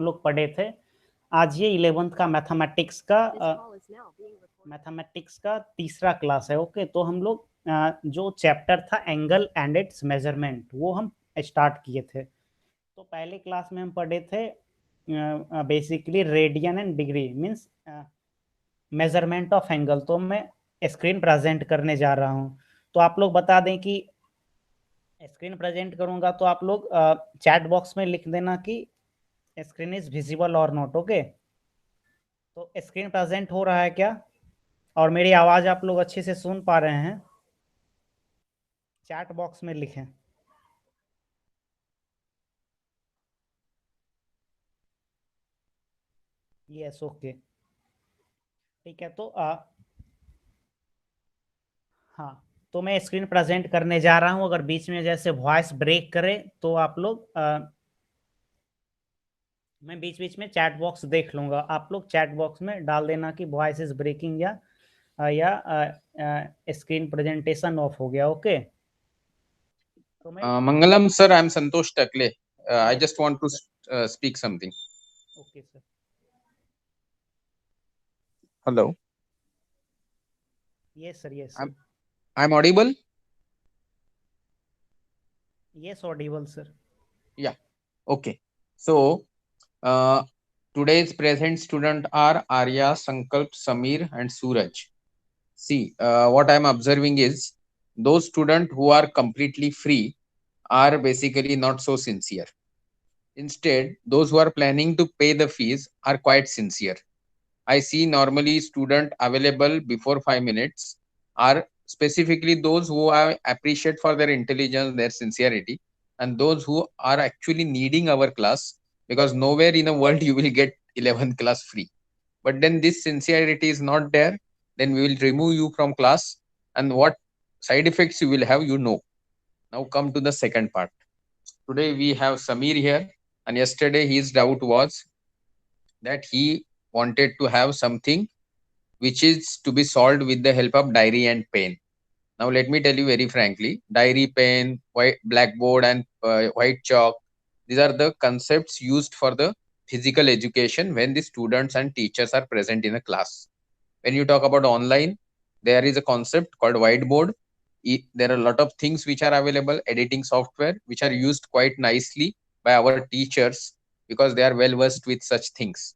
लोग पढ़े थे। आज ये 11th का मैथमेटिक्स का तीसरा क्लास है। ओके, तो हम लोग जो चैप्टर था एंगल एंड इट्स मेजरमेंट वो हम स्टार्ट किए थे। तो पहले क्लास में हम पढ़े थे basically radian and degree means measurement of angle. तो मैं स्क्रीन प्रेजेंट करने जा रहा हूँ, तो आप लोग बता दें कि स्क्रीन प्रेजेंट करूंगा तो आप लोग चैट बॉक्स में लिख देना कि स्क्रीन इज विजिबल और नॉट। ओके, तो स्क्रीन प्रेजेंट हो रहा है क्या, और मेरी आवाज़ आप लोग अच्छे से सुन पा रहे हैं? चैट बॉक्स में लिखें। यस, ओके, ठीक है। तो हाँ, तो मैं स्क्रीन प्रेजेंट करने जा रहा हूँ। अगर बीच में जैसे वॉइस ब्रेक करे तो आप लोग मैं बीच बीच में चैट बॉक्स देख लूंगा। आप लोग चैट बॉक्स में डाल देना कि वॉइस इज ब्रेकिंग या स्क्रीन प्रेजेंटेशन ऑफ हो गया। ओके, तो मैं Mangalam sir, I am Santosh Takle. I yes, just want to speak something. Okay sir. Hello. Yes sir, yes sir, I'm audible? Yes Audible sir. Yeah. Okay. So, uh, today's present student are Arya, Sankalp, Samir, and Suraj. See, what I'm observing is those students who are completely free are basically not so sincere. Instead, those who are planning to pay the fees are quite sincere. I see normally student available before 5 minutes are specifically those who I appreciate for their intelligence, their sincerity, and those who are actually needing our class, because nowhere in the world you will get 11th class free. But then this sincerity is not there, then we will remove you from class, and what side effects you will have, you know. Now come to the second part. Today we have Samir here, and yesterday his doubt was that he wanted to have something which is to be solved with the help of diary and pen. Now, let me tell you very frankly, diary, pen, white blackboard, and white chalk, these are the concepts used for the physical education when the students and teachers are present in a class. When you talk about online, there is a concept called whiteboard. There are a lot of things which are available, editing software, which are used quite nicely by our teachers because they are well versed with such things.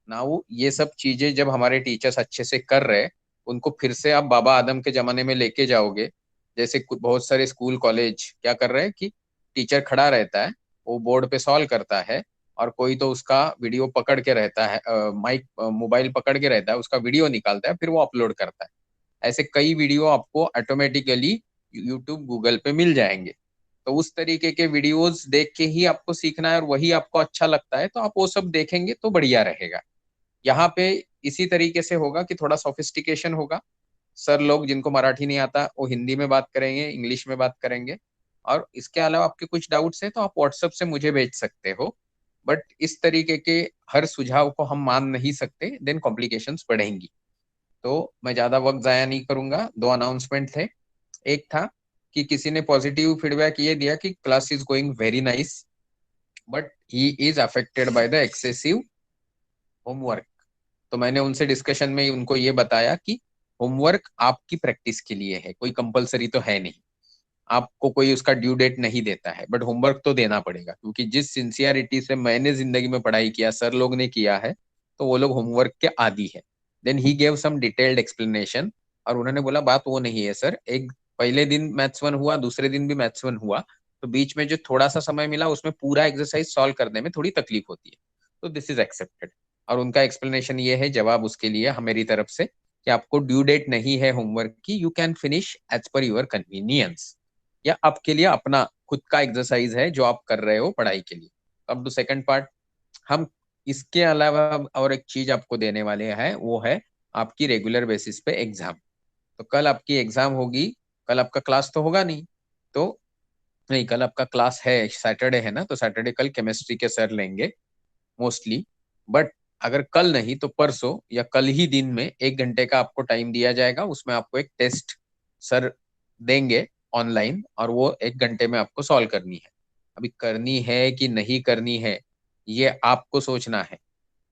Now ये सब चीजें जब हमारे teachers अच्छे से कर रहे हैं, उनको फिर से आप बाबा आदम के जमाने में लेके जाओगे। जैसे बहुत सारे स्कूल कॉलेज क्या कर रहे हैं कि टीचर खड़ा रहता है, वो बोर्ड पे सॉल्व करता है, और कोई तो उसका वीडियो पकड़ के रहता है, माइक मोबाइल पकड़ के रहता है, उसका वीडियो निकालता है, फिर वो अपलोड करता है। ऐसे कई वीडियो आपको ऑटोमेटिकली यूट्यूब गूगल पे मिल जाएंगे। तो उस तरीके के वीडियोस देख के ही आपको सीखना है, और वही आपको अच्छा लगता है तो आप वो सब देखेंगे तो बढ़िया रहेगा। यहाँ पे इसी तरीके से होगा कि थोड़ा सोफिस्टिकेशन होगा। सर लोग जिनको मराठी नहीं आता वो हिंदी में बात करेंगे, इंग्लिश में बात करेंगे, और इसके अलावा आपके कुछ डाउट्स हैं तो आप व्हाट्सएप से मुझे भेज सकते हो। बट इस तरीके के हर सुझाव को हम मान नहीं सकते, देन कॉम्प्लिकेशंस बढ़ेंगी। तो मैं ज्यादा वक्त जाया नहीं करूंगा। दो अनाउंसमेंट थे। एक था कि किसी ने पॉजिटिव फीडबैक ये दिया कि class is going very nice, but he is affected by the excessive homework. तो मैंने उनसे डिस्कशन में उनको ये बताया कि होमवर्क आपकी प्रैक्टिस के लिए है, कोई कंपलसरी तो है नहीं, आपको कोई उसका ड्यू डेट नहीं देता है, बट होमवर्क तो देना पड़ेगा, क्योंकि जिस सिंसियरिटी से मैंने जिंदगी में पढ़ाई किया, सर लोग ने किया है, तो वो लोग होमवर्क के आदी है। Then he gave some detailed explanation, और उन्होंने बोला बात वो नहीं है सर, एक पहले दिन मैथ्स वन हुआ, दूसरे दिन भी मैथ्स वन हुआ, तो बीच में जो थोड़ा सा समय मिला उसमें पूरा एक्सरसाइज सॉल्व करने में थोड़ी तकलीफ होती है, तो दिस इज एक्सेप्टेड। और उनका एक्सप्लेनेशन ये है, जवाब उसके लिए मेरी तरफ से, कि आपको ड्यू डेट नहीं है होमवर्क की, you can finish as per your convenience, या आपके लिए अपना खुद का एक्सरसाइज है जो आप कर रहे हो पढ़ाई के लिए। अब द सेकंड पार्ट, हम इसके अलावा और एक चीज आपको देने वाले हैं, वो है आपकी रेगुलर बेसिस पे एग्जाम। तो कल आपकी एग्जाम होगी, कल आपका क्लास तो होगा नहीं, तो नहीं, कल आपका क्लास है, सैटरडे है ना, तो सैटरडे कल केमिस्ट्री के सर लेंगे मोस्टली। बट अगर कल नहीं तो परसों या कल ही दिन में 1 घंटे का आपको टाइम दिया जाएगा, उसमें आपको एक टेस्ट सर देंगे ऑनलाइन, और वो 1 घंटे में आपको सॉल्व करनी है। अभी करनी है कि नहीं करनी है, ये आपको सोचना है।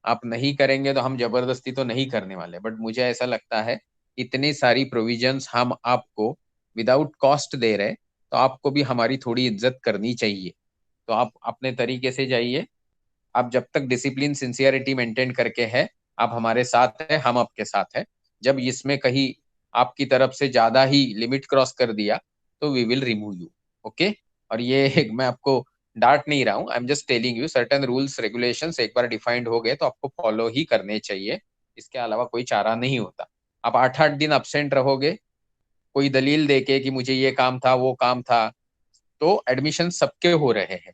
आप नहीं करेंगे तो हम जबरदस्ती तो नहीं करने वाले, बट मुझे ऐसा लगता है इतनी सारी प्रोविजंस हम आपको विदाउट कॉस्ट दे रहे, तो आपको भी हमारी थोड़ी इज्जत करनी चाहिए। तो आप अपने तरीके से जाइए। आप जब तक डिसिप्लिन सिंसियरिटी मेंटेन करके है, आप हमारे साथ है, हम आपके साथ है। जब इसमें कहीं आपकी तरफ से ज्यादा ही लिमिट क्रॉस कर दिया तो we will remove you. Okay. और ये मैं आपको डांट नहीं रहा हूँ, I am just telling you certain rules regulations एक बार डिफाइंड हो गए तो आपको फॉलो ही करने चाहिए। इसके अलावा कोई चारा नहीं होता। आप 8-8 दिन अब्सेंट रहोगे कोई दलील देके कि मुझे ये काम था वो काम था, तो एडमिशन सबके हो रहे हैं।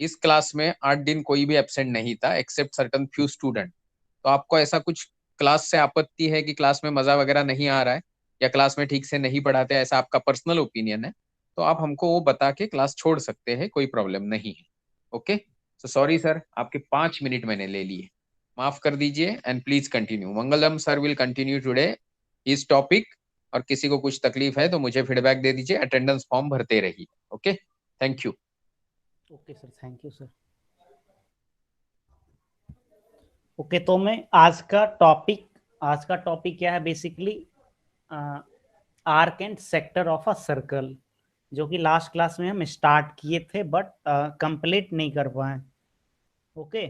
इस क्लास में 8 दिन कोई भी एब्सेंट नहीं था एक्सेप्ट सर्टन फ्यू स्टूडेंट। तो आपको ऐसा कुछ क्लास से आपत्ति है कि क्लास में मजा वगैरह नहीं आ रहा है या क्लास में ठीक से नहीं पढ़ाते, ऐसा आपका पर्सनल ओपिनियन है, तो आप हमको वो बता के क्लास छोड़ सकते हैं, कोई प्रॉब्लम नहीं है। ओके। सो सॉरी सर, आपके 5 मिनट मैंने ले लिए, माफ कर दीजिए and please continue. Mangalam sir will continue today इस टॉपिक। और किसी को कुछ तकलीफ है तो मुझे फीडबैक दे दीजिए, अटेंडेंस फॉर्म भरते रहिए। Okay, thank you. Okay sir, thank you sir. Okay, तो मैं आज का टॉपिक क्या है basically, arc and sector of a circle, जो कि लास्ट क्लास में हम स्टार्ट किए थे बट कंप्लीट नहीं कर पाए। ओके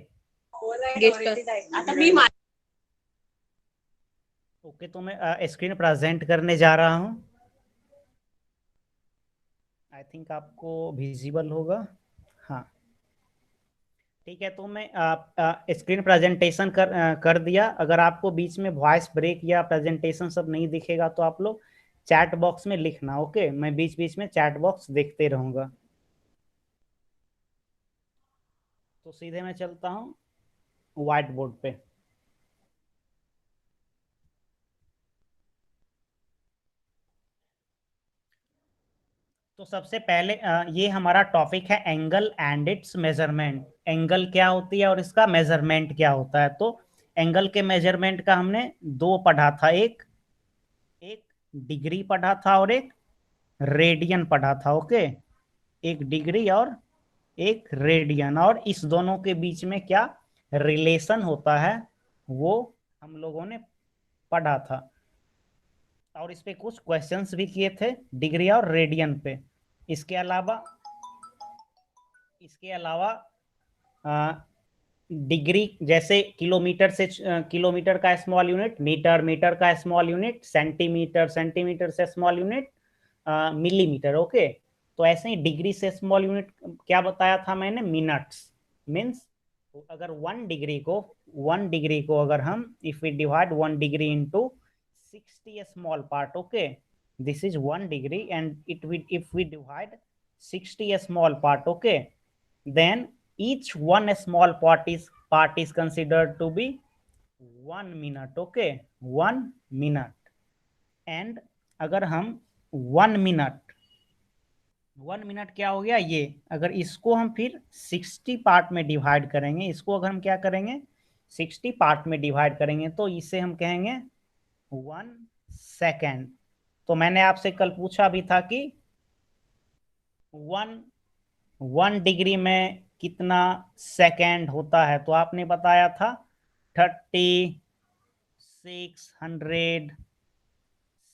ओके, तो मैं स्क्रीन प्रेजेंट करने जा रहा हूँ। आई थिंक आपको विजिबल होगा। हाँ ठीक है, तो मैं स्क्रीन प्रेजेंटेशन कर दिया। अगर आपको बीच में वॉइस ब्रेक या प्रेजेंटेशन सब नहीं दिखेगा तो आप लोग चैट बॉक्स में लिखना। ओके, मैं बीच बीच में चैट बॉक्स देखते रहूंगा। तो सीधे मैं चलता हूँ व्हाइट बोर्ड पे। तो सबसे पहले ये हमारा टॉपिक है angle and it's measurement. Angle क्या होती है और इसका मेजरमेंट क्या होता है। तो एंगल के मेजरमेंट का हमने दो पढ़ा था, एक एक डिग्री पढ़ा था और एक रेडियन पढ़ा था। ओके, एक डिग्री और एक रेडियन, और इस दोनों के बीच में क्या रिलेशन होता है वो हम लोगों ने पढ़ा था। और इस पे कुछ क्वेश्चंस भी किए थे डिग्री और रेडियन पे। इसके अलावा इसके अलावा डिग्री जैसे किलोमीटर से किलोमीटर का स्मॉल यूनिट, मीटर मीटर का स्मॉल यूनिट, सेंटीमीटर सेंटीमीटर से स्मॉल यूनिट, मिलीमीटर। ओके, तो ऐसे ही डिग्री से स्मॉल यूनिट क्या बताया था मैंने, मिनट्स। मीन्स अगर 1 डिग्री को अगर हम if we divide 1 degree into 60 small part, okay, this is 1 degree and if we divide 60 small part, okay, then each one small part is considered to be 1 minute। okay, 1 minute। and अगर हम 1 minute क्या हो गया ये, अगर इसको हम फिर 60 पार्ट में डिवाइड करेंगे, इसको अगर हम क्या करेंगे 60 पार्ट में डिवाइड करेंगे तो इसे हम कहेंगे 1 सेकेंड। तो मैंने आपसे कल पूछा भी था कि वन 1 डिग्री में कितना सेकेंड होता है, तो आपने बताया था 3600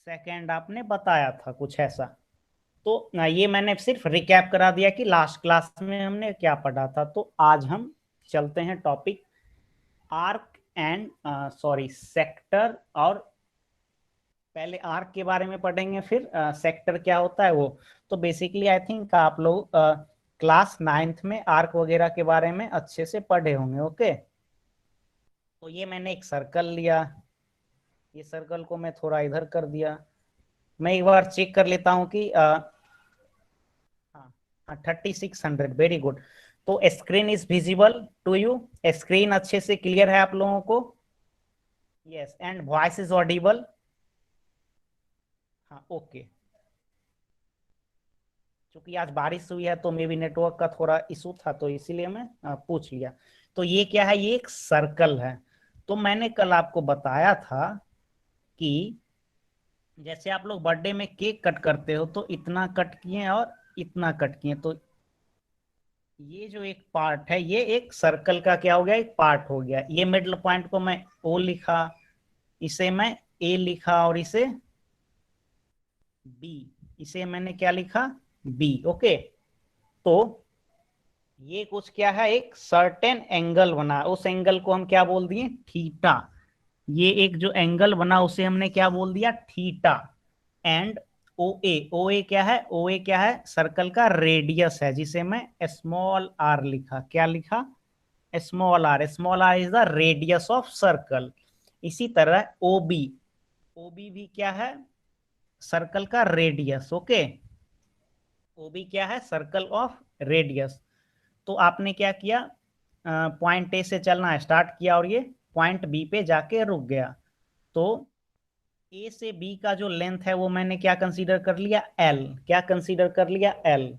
सेकेंड, आपने बताया था कुछ ऐसा। तो ये मैंने सिर्फ रिकैप करा दिया कि लास्ट क्लास में हमने क्या पढ़ा था। तो आज हम चलते हैं topic arc and sorry sector, और पहले आर्क के बारे में पढ़ेंगे फिर सेक्टर क्या होता है वो। तो बेसिकली आई थिंक आप लोग क्लास 9th में आर्क वगैरह के बारे में अच्छे से पढ़े होंगे। ओके, तो ये मैंने एक सर्कल लिया, ये सर्कल को मैं थोड़ा इधर कर दिया। मैं एक बार चेक कर लेता हूँ कि हाँ 3600, वेरी गुड। तो screen is visible to you, screen अच्छे से क्लियर है आप लोगों को? Yes, and voice is audible? हाँ ओके। क्योंकि आज बारिश हुई है तो मे बी नेटवर्क का थोड़ा इशू था, तो इसीलिए मैं पूछ लिया। तो ये क्या है, ये एक सर्कल है। तो मैंने कल आपको बताया था कि जैसे आप लोग बर्थडे में केक कट करते हो तो इतना कट किए और इतना कट किए, तो ये जो एक पार्ट है ये एक सर्कल का क्या हो गया, एक पार्ट हो गया। ये मिडल पॉइंट को मैं ओ लिखा, इसे मैं ए लिखा और इसे बी, इसे मैंने क्या लिखा, बी। ओके, तो ये कुछ क्या है, एक सर्टेन एंगल बना, उस एंगल को हम क्या बोल दिए, थीटा। ये एक जो एंगल बना उसे हमने क्या बोल दिया, थीटा। एंड ओ ए, ओ ए क्या है, ओ ए क्या है, सर्कल का रेडियस है, जिसे मैं स्मॉल आर लिखा। क्या लिखा, small R. Small R is the radius of circle. इसी तरह ओ बी, ओ बी भी क्या है, सर्कल का रेडियस। ओके, ओ बी क्या है, सर्कल ऑफ रेडियस। तो आपने क्या किया, पॉइंट ए से चलना स्टार्ट किया और ये पॉइंट बी पे जाके रुक गया। तो ए से बी का जो लेंथ है वो मैंने क्या कंसीडर कर लिया, एल। क्या कंसीडर कर लिया, एल।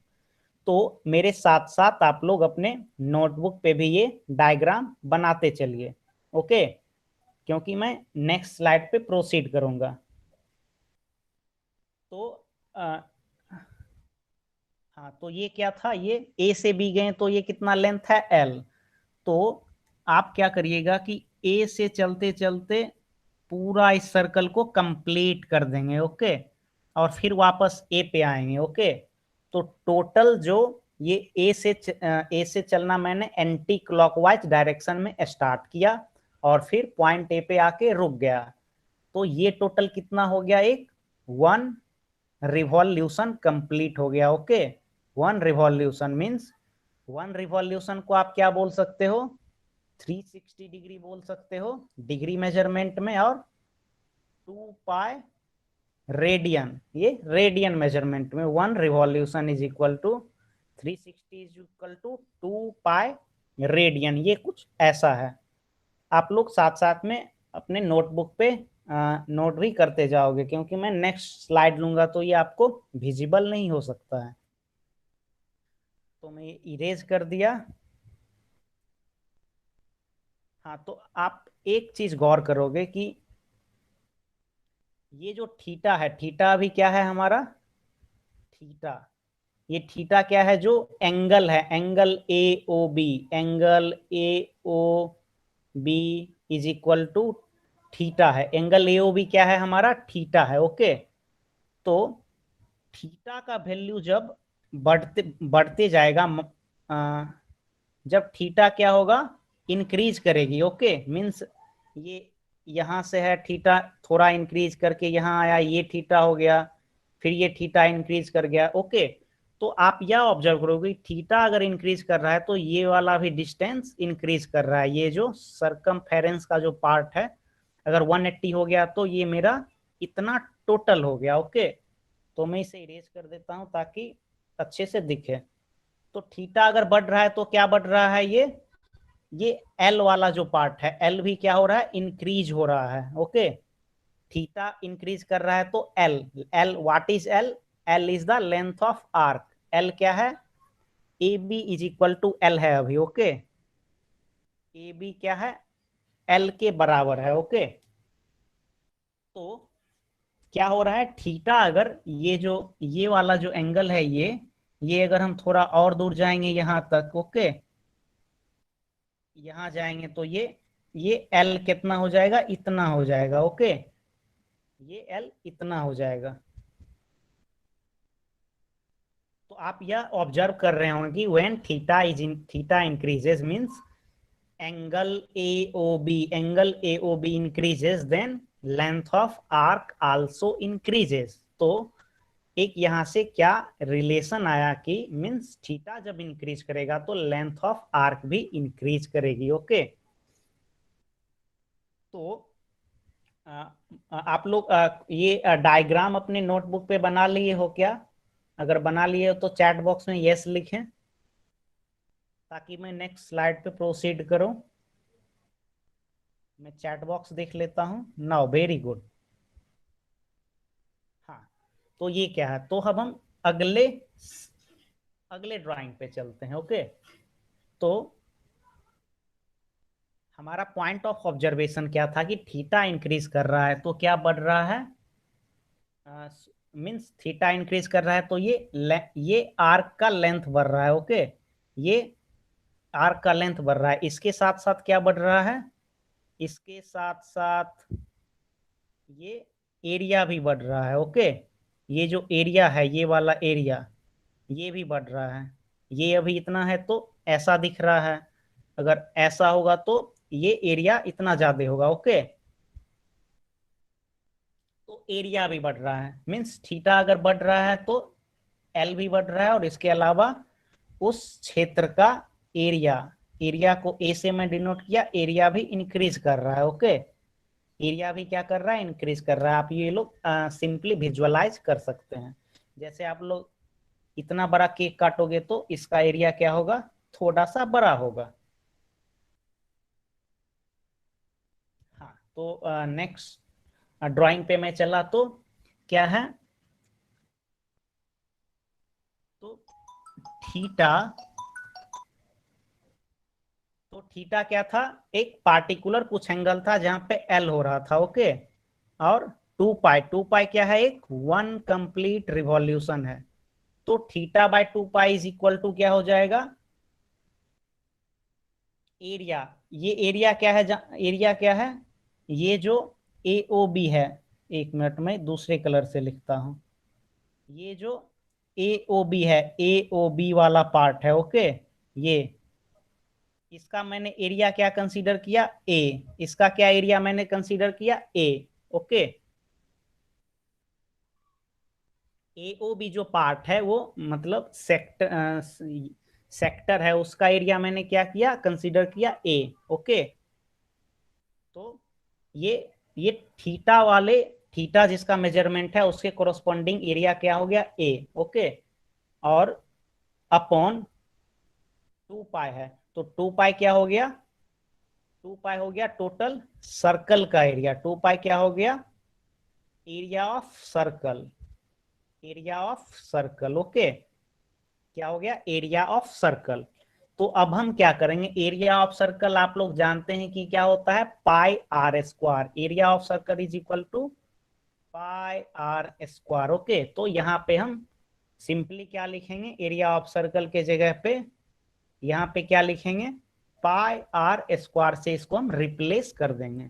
तो मेरे साथ साथ आप लोग अपने नोटबुक पे भी ये डायग्राम बनाते चलिए। ओके, क्योंकि मैं नेक्स्ट स्लाइड पे प्रोसीड करूंगा। तो आ, हाँ, तो ये क्या था, ये ए से बी गए तो ये कितना लेंथ है, एल। तो आप क्या करिएगा कि ए से चलते चलते पूरा इस सर्कल को कंप्लीट कर देंगे। ओके, और फिर वापस ए पे आएंगे। ओके, तो टोटल जो ये ए से चलना मैंने एंटी क्लॉकवाइज डायरेक्शन में स्टार्ट किया और फिर पॉइंट ए पे आके रुक गया। तो ये टोटल कितना हो गया, एक 1 रिवॉल्यूशन कंप्लीट हो गया। ओके, 1 रिवॉल्यूशन मीन्स, 1 रिवॉल्यूशन को आप क्या बोल सकते हो, 360 डिग्री बोल सकते हो डिग्री मेजरमेंट में, और 2 पाई रेडियन, ये रेडियन मेजरमेंट में 1 revolution is equal to 360 is equal to 2 pi radian. ये कुछ ऐसा है। आप लोग साथ साथ में अपने नोटबुक पे नोट भी करते जाओगे, क्योंकि मैं नेक्स्ट स्लाइड लूंगा तो ये आपको विजिबल नहीं हो सकता है। तो मैं ये इरेज कर दिया। हाँ, तो आप एक चीज गौर करोगे कि ये जो थीटा है, थीटा अभी क्या है हमारा, थीटा, ये थीटा क्या है, जो एंगल है, angle A O B, angle A O B is equal to theta है। एंगल ए ओ बी क्या है हमारा, थीटा है। ओके, तो थीटा का वैल्यू जब बढ़ते बढ़ते जाएगा, जब थीटा क्या होगा, इंक्रीज करेगी। ओके, मीन्स ये यहाँ से है थीटा, थोड़ा इंक्रीज करके यहाँ आया, ये थीटा हो गया, फिर ये थीटा इंक्रीज कर गया। ओके, तो आप यह ऑब्जर्व करोगे, थीटा अगर इंक्रीज कर रहा है तो ये वाला भी डिस्टेंस इंक्रीज कर रहा है। ये जो सरकमफेरेंस का जो पार्ट है, अगर 180 हो गया तो ये मेरा इतना टोटल हो गया। ओके, तो मैं इसे इरेज कर देता हूं ताकि अच्छे से दिखे। तो थीटा अगर बढ़ रहा है तो क्या बढ़ रहा है, ये एल वाला जो पार्ट है, एल भी क्या हो रहा है, इंक्रीज हो रहा है। ओके, थीटा इंक्रीज कर रहा है तो L, L what is L, L is the length of arc. L क्या है, A B is equal to L है अभी। ओके, ए बी क्या है, एल के बराबर है। ओके, तो क्या हो रहा है, थीटा अगर ये जो ये वाला जो एंगल है, ये अगर हम थोड़ा और दूर जाएंगे यहां तक, ओके, यहां जाएंगे तो ये एल कितना हो जाएगा, इतना हो जाएगा। ओके, ये एल इतना हो जाएगा। तो आप यह ऑब्जर्व कर रहे होंगे कि when theta increases means angle AOB, angle AOB increases, then length of arc also increases. तो एक यहां से क्या रिलेशन आया कि मींस थीटा जब इंक्रीज करेगा तो लेंथ ऑफ आर्क भी इंक्रीज करेगी। ओके, तो आप लोग ये डायग्राम अपने नोटबुक पे बना लिए हो क्या? अगर बना लिए हो तो चैट बॉक्स में यस लिखें ताकि मैं नेक्स्ट स्लाइड पे प्रोसीड करूं। मैं चैट बॉक्स देख लेता हूं नाउ। Very good. हाँ, तो ये क्या है, तो अब हम अगले अगले ड्राइंग पे चलते हैं। ओके, तो हमारा पॉइंट ऑफ ऑब्जर्वेशन क्या था कि थीटा इंक्रीज कर रहा है तो क्या बढ़ रहा है, मींस थीटा इंक्रीज कर रहा है तो ये आर्क का लेंथ बढ़ रहा है। ओके, ये आर्क का लेंथ बढ़ रहा है, इसके साथ साथ क्या बढ़ रहा है, इसके साथ साथ ये एरिया भी बढ़ रहा है। ओके, ये जो एरिया है, ये वाला एरिया, ये भी बढ़ रहा है। ये अभी इतना है तो ऐसा दिख रहा है, अगर ऐसा होगा तो ये एरिया इतना ज्यादा होगा। ओके, तो एरिया भी बढ़ रहा है, मीन्स थीटा अगर बढ़ रहा है तो एल भी बढ़ रहा है, और इसके अलावा उस क्षेत्र का एरिया, एरिया को ए से मैं डिनोट किया, एरिया भी इंक्रीज कर रहा है। ओके, एरिया भी क्या कर रहा है, इंक्रीज कर रहा है। आप ये लोग सिंपली विजुअलाइज कर सकते हैं। जैसे आप लोग इतना बड़ा केक काटोगे तो इसका एरिया क्या होगा, थोड़ा सा बड़ा होगा। हाँ, तो नेक्स्ट ड्राइंग पे मैं चला तो क्या है, तो थीटा, तो थीटा क्या था, एक पार्टिकुलर कुछ एंगल था जहां पे एल हो रहा था। ओके, और टू पाई क्या है, एक वन कंप्लीट रिवॉल्यूशन है। तो theta by two pi is equal to क्या हो जाएगा, एरिया। ये एरिया क्या है, एरिया क्या है, ये जो ए ओ बी है, एक मिनट में दूसरे कलर से लिखता हूं, ये जो ए ओ बी है, ए ओ बी वाला पार्ट है। ओके, ये इसका मैंने एरिया क्या कंसीडर किया, ए। इसका क्या एरिया मैंने कंसीडर किया, ए। ओके, एओबी जो पार्ट है वो मतलब सेक्टर, सेक्टर है, उसका एरिया मैंने क्या किया, कंसीडर किया ए। ओके, तो ये ये थीटा वाले, थीटा जिसका मेजरमेंट है उसके कोरोस्पोंडिंग एरिया क्या हो गया, ए। ओके, और अपॉन टू पाई है, तो टू पाई क्या हो गया, टू पाई हो गया टोटल सर्कल का एरिया। टू पाई क्या हो गया, area of circle, area of circle. Okay, क्या हो गया, एरिया ऑफ सर्कल। तो अब हम क्या करेंगे, एरिया ऑफ सर्कल आप लोग जानते हैं कि क्या होता है, pi are square. Area of circle is equal to pi are square. Okay, तो यहाँ पे हम सिंपली क्या लिखेंगे, एरिया ऑफ सर्कल के जगह पे यहाँ पे क्या लिखेंगे, पाई आर स्क्वायर से इसको हम रिप्लेस कर देंगे।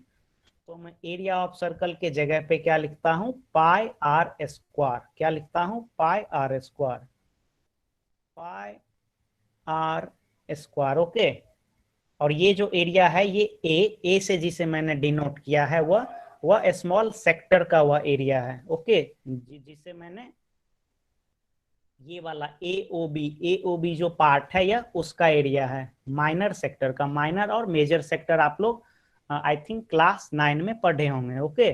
तो मैं एरिया ऑफ सर्कल के जगह पे क्या लिखता हूँ, पाई आर स्क्वायर। क्या लिखता हूँ, pi are square, pi are square. Okay, और ये जो एरिया है ये ए से जिसे मैंने डिनोट किया है वह स्मॉल सेक्टर का वह एरिया है। ओके, जिसे मैंने ये वाला ए ओ बी जो पार्ट है यह उसका एरिया है, माइनर सेक्टर का। माइनर और मेजर सेक्टर आप लोग आई थिंक क्लास 9 में पढ़े होंगे। ओके,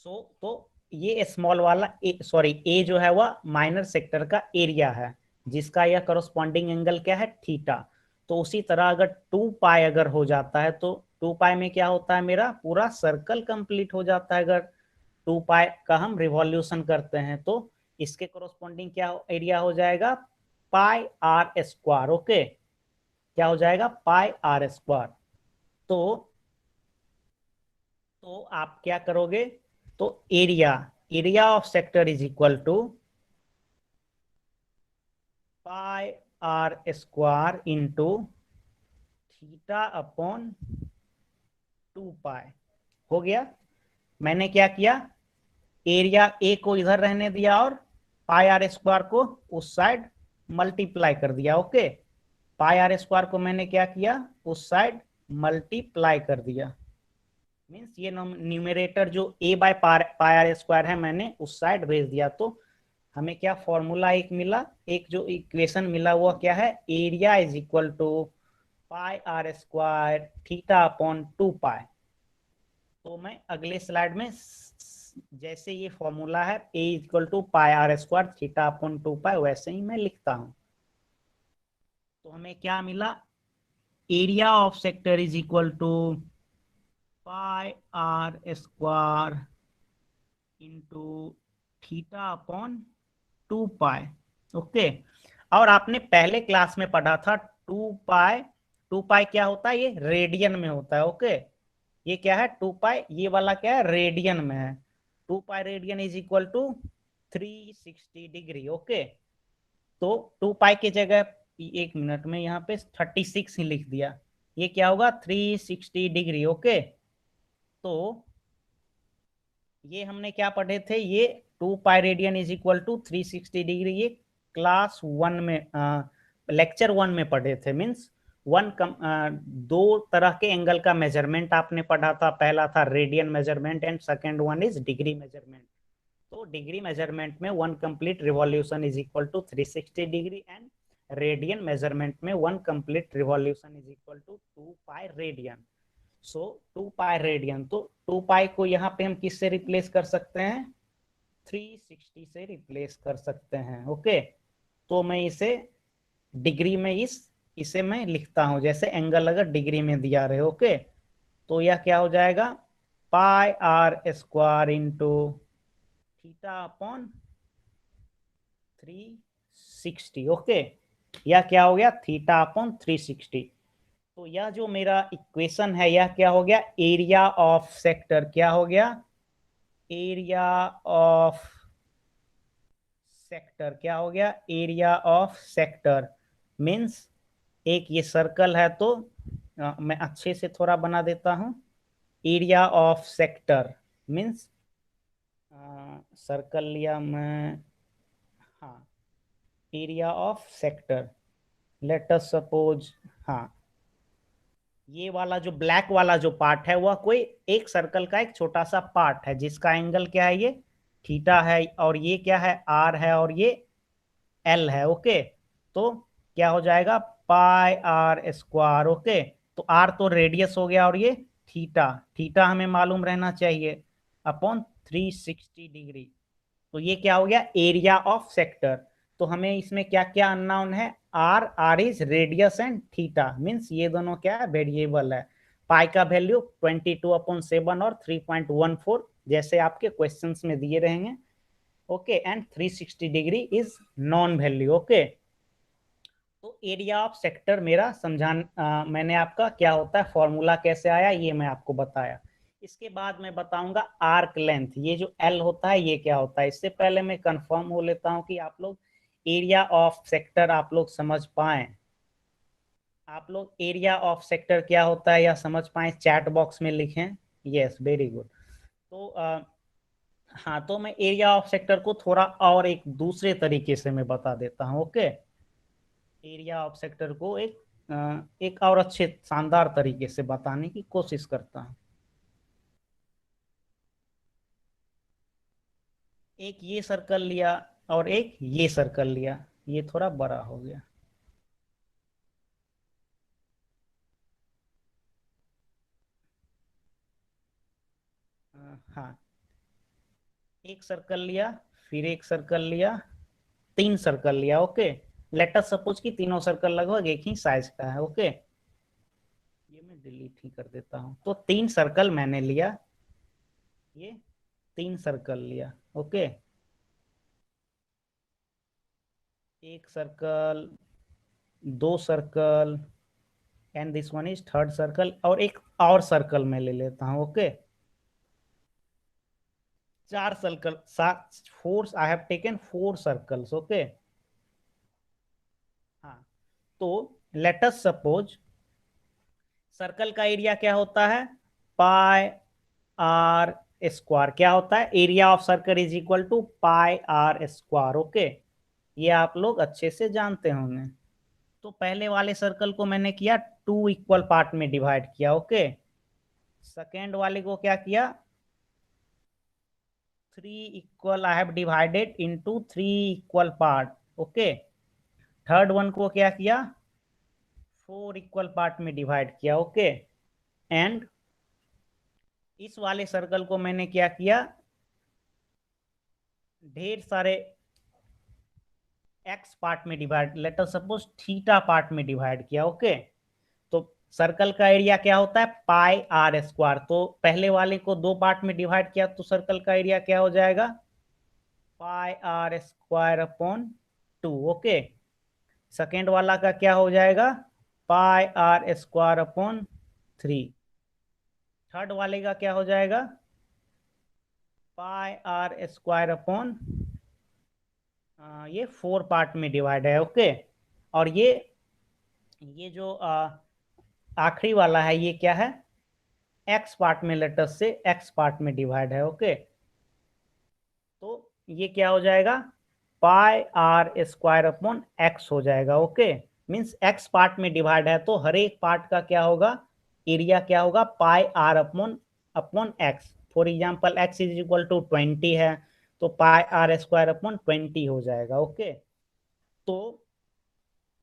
तो ये स्मॉल वाला सॉरी ए जो है वह माइनर सेक्टर का एरिया है, जिसका यह करस्पॉन्डिंग एंगल क्या है, थीटा। तो उसी तरह अगर टू पाई अगर हो जाता है तो टू पाई में क्या होता है, मेरा पूरा सर्कल कंप्लीट हो जाता है। अगर टू पाई का हम रिवॉल्यूशन करते हैं तो इसके करस्पॉन्डिंग क्या एरिया हो जाएगा, पाई आर स्क्वायर। ओके, क्या हो जाएगा, पाई आर स्क्वायर। तो आप क्या करोगे, तो area, area of sector is equal to pi are square into theta upon two pi. हो गया, मैंने क्या किया, एरिया ए को इधर रहने दिया और पाई आर स्क्वायर को उस साइड मल्टीप्लाई कर दिया। ओके, पाई आर स्क्वायर को मैंने क्या किया, उस साइड मल्टीप्लाई कर दिया, मीन्स ये न्यूमरेटर जो ए बाय पाई आर स्क्वायर है मैंने उस साइड भेज दिया। तो हमें क्या फॉर्मूला एक मिला, एक जो इक्वेशन मिला वो क्या है, area is equal to pi are square theta upon two pi. तो मैं अगले स्लाइड में जैसे ये फॉर्मूला है a equal to pi are square theta upon two pi, वैसे ही मैं लिखता हूं। तो हमें क्या मिला, area of sector is equal to pi are square into theta upon two pi. Okay, और आपने पहले क्लास में पढ़ा था टू पाई क्या होता है, ये रेडियन में होता है। ओके, ये क्या है, टू पाई, ये वाला क्या है, रेडियन में है। Two pi radian is equal to 360 degree. Okay, तो 2 पाई की जगह 1 मिनट में यहाँ पे 36 ही लिख दिया, ये क्या होगा 360 डिग्री। ओके, तो ये हमने क्या पढ़े थे, ये 2 pi radian is equal to 360 degree, ये क्लास 1 में लेक्चर 1 में पढ़े थे। मीन्स दो तरह के एंगल का मेजरमेंट आपने पढ़ा था, पहला था radian measurement and second one is degree measurement. तो डिग्री मेजरमेंट में 1 complete revolution is equal to 360 degree and radian measurement में 1 complete revolution is equal to 2 pi radian. So 2 pi radian, तो 2 पाई को यहाँ पे हम किससे रिप्लेस कर सकते हैं, 360 से रिप्लेस कर सकते हैं। ओके, तो मैं इसे डिग्री में इसे मैं लिखता हूं, जैसे एंगल अगर डिग्री में दिया रहे। ओके, तो यह क्या हो जाएगा, pi are square into theta upon 360। Okay, यह क्या हो गया, थीटा अपॉन 360। तो यह जो मेरा इक्वेशन है, यह क्या हो गया, एरिया ऑफ सेक्टर। क्या हो गया, एरिया ऑफ सेक्टर। क्या हो गया, एरिया ऑफ सेक्टर। मीन्स एक ये सर्कल है, तो मैं अच्छे से थोड़ा बना देता हूं। Area of sector means circle लिया मैं, हाँ, area of sector. Late us suppose, हाँ, ये वाला जो ब्लैक वाला जो पार्ट है वह कोई एक सर्कल का एक छोटा सा पार्ट है, जिसका एंगल क्या है, ये थीटा है, और ये क्या है, आर है, और ये एल है। ओके, तो क्या हो जाएगा, पाई आर स्क्वायर। ओके, तो आर तो रेडियस हो गया, और ये थीटा, थीटा हमें मालूम रहना चाहिए, अपॉन 360 डिग्री। तो ये क्या हो गया, एरिया ऑफ सेक्टर। तो हमें इसमें क्या क्या अननोन है, R, R is radius and theta, means ये दोनों क्या है, वेरिएबल है। पाई का वैल्यू 22/7 और 3.14 जैसे आपके क्वेश्चंस में दिए रहेंगे। Okay, and 360 degree is non value. Okay, तो एरिया ऑफ सेक्टर मेरा मैंने आपका क्या होता है, फॉर्मूला कैसे आया ये मैं आपको बताया। इसके बाद मैं बताऊंगा आर्क लेंथ, ये जो एल होता है ये क्या होता है। इससे पहले मैं कंफर्म हो लेता हूं कि आप लोग एरिया ऑफ सेक्टर आप लोग समझ पाए, आप लोग एरिया ऑफ सेक्टर क्या होता है या समझ पाए, चैट बॉक्स में लिखें। Yes, very good. तो हाँ, तो मैं एरिया ऑफ सेक्टर को थोड़ा और एक दूसरे तरीके से मैं बता देता हूँ। ओके, एरिया ऑफ सेक्टर को एक और अच्छे शानदार तरीके से बताने की कोशिश करता हूँ। एक ये सर्कल लिया और एक ये सर्कल लिया, ये थोड़ा बड़ा हो गया। हाँ, एक सर्कल लिया, फिर एक सर्कल लिया, 3 सर्कल लिया। ओके, लेट अस सपोज कि तीनों सर्कल लगभग एक ही साइज का है। ओके, ये मैं डिलीट ही कर देता हूँ। तो 3 सर्कल मैंने लिया, ये 3 सर्कल लिया। ओके, एक circle, 2 circle, and this one is third circle, और एक और सर्कल मैं ले लेता हूँ। Okay, 4 circle, 4, I have taken 4 circles. Okay, हाँ, तो लेट अस सपोज सर्कल का एरिया क्या होता है, पाई आर स्क्वायर। क्या होता है, area of circle is equal to pi are square. Okay, ये आप लोग अच्छे से जानते होंगे। तो पहले वाले सर्कल को मैंने किया 2 इक्वल पार्ट में डिवाइड किया। ओके, सेकेंड वाले को क्या किया, 3 equal, I have divided into 3 equal part. Okay, third one को क्या किया, 4 इक्वल पार्ट में डिवाइड किया। ओके, एंड इस वाले सर्कल को मैंने क्या किया, ढेर सारे एक्स पार्ट में divide, late us suppose theta part में डिवाइड किया। ओके, तो सर्कल का एरिया क्या होता है, पाई आर स्क्वायर। तो पहले वाले को 2 पार्ट में डिवाइड किया, तो सर्कल का एरिया क्या हो जाएगा, pi are square upon 2। Okay, second वाला का क्या हो जाएगा, pi are square upon 3। Third वाले का क्या हो जाएगा, पाई आर स्क्वायर अपॉन ये 4 पार्ट में डिवाइड है, ओके। और ये जो आखिरी वाला है ये क्या है, x पार्ट में, लेटस से x पार्ट में डिवाइड है, ओके। तो ये क्या हो जाएगा, pi are square upon x हो जाएगा, ओके। मीन्स x पार्ट में डिवाइड है तो हर एक पार्ट का क्या होगा, एरिया क्या होगा, pi r upon upon x. For example x is equal to 20 है तो पाई आर स्क्वायर अपॉन 20 हो जाएगा, ओके। तो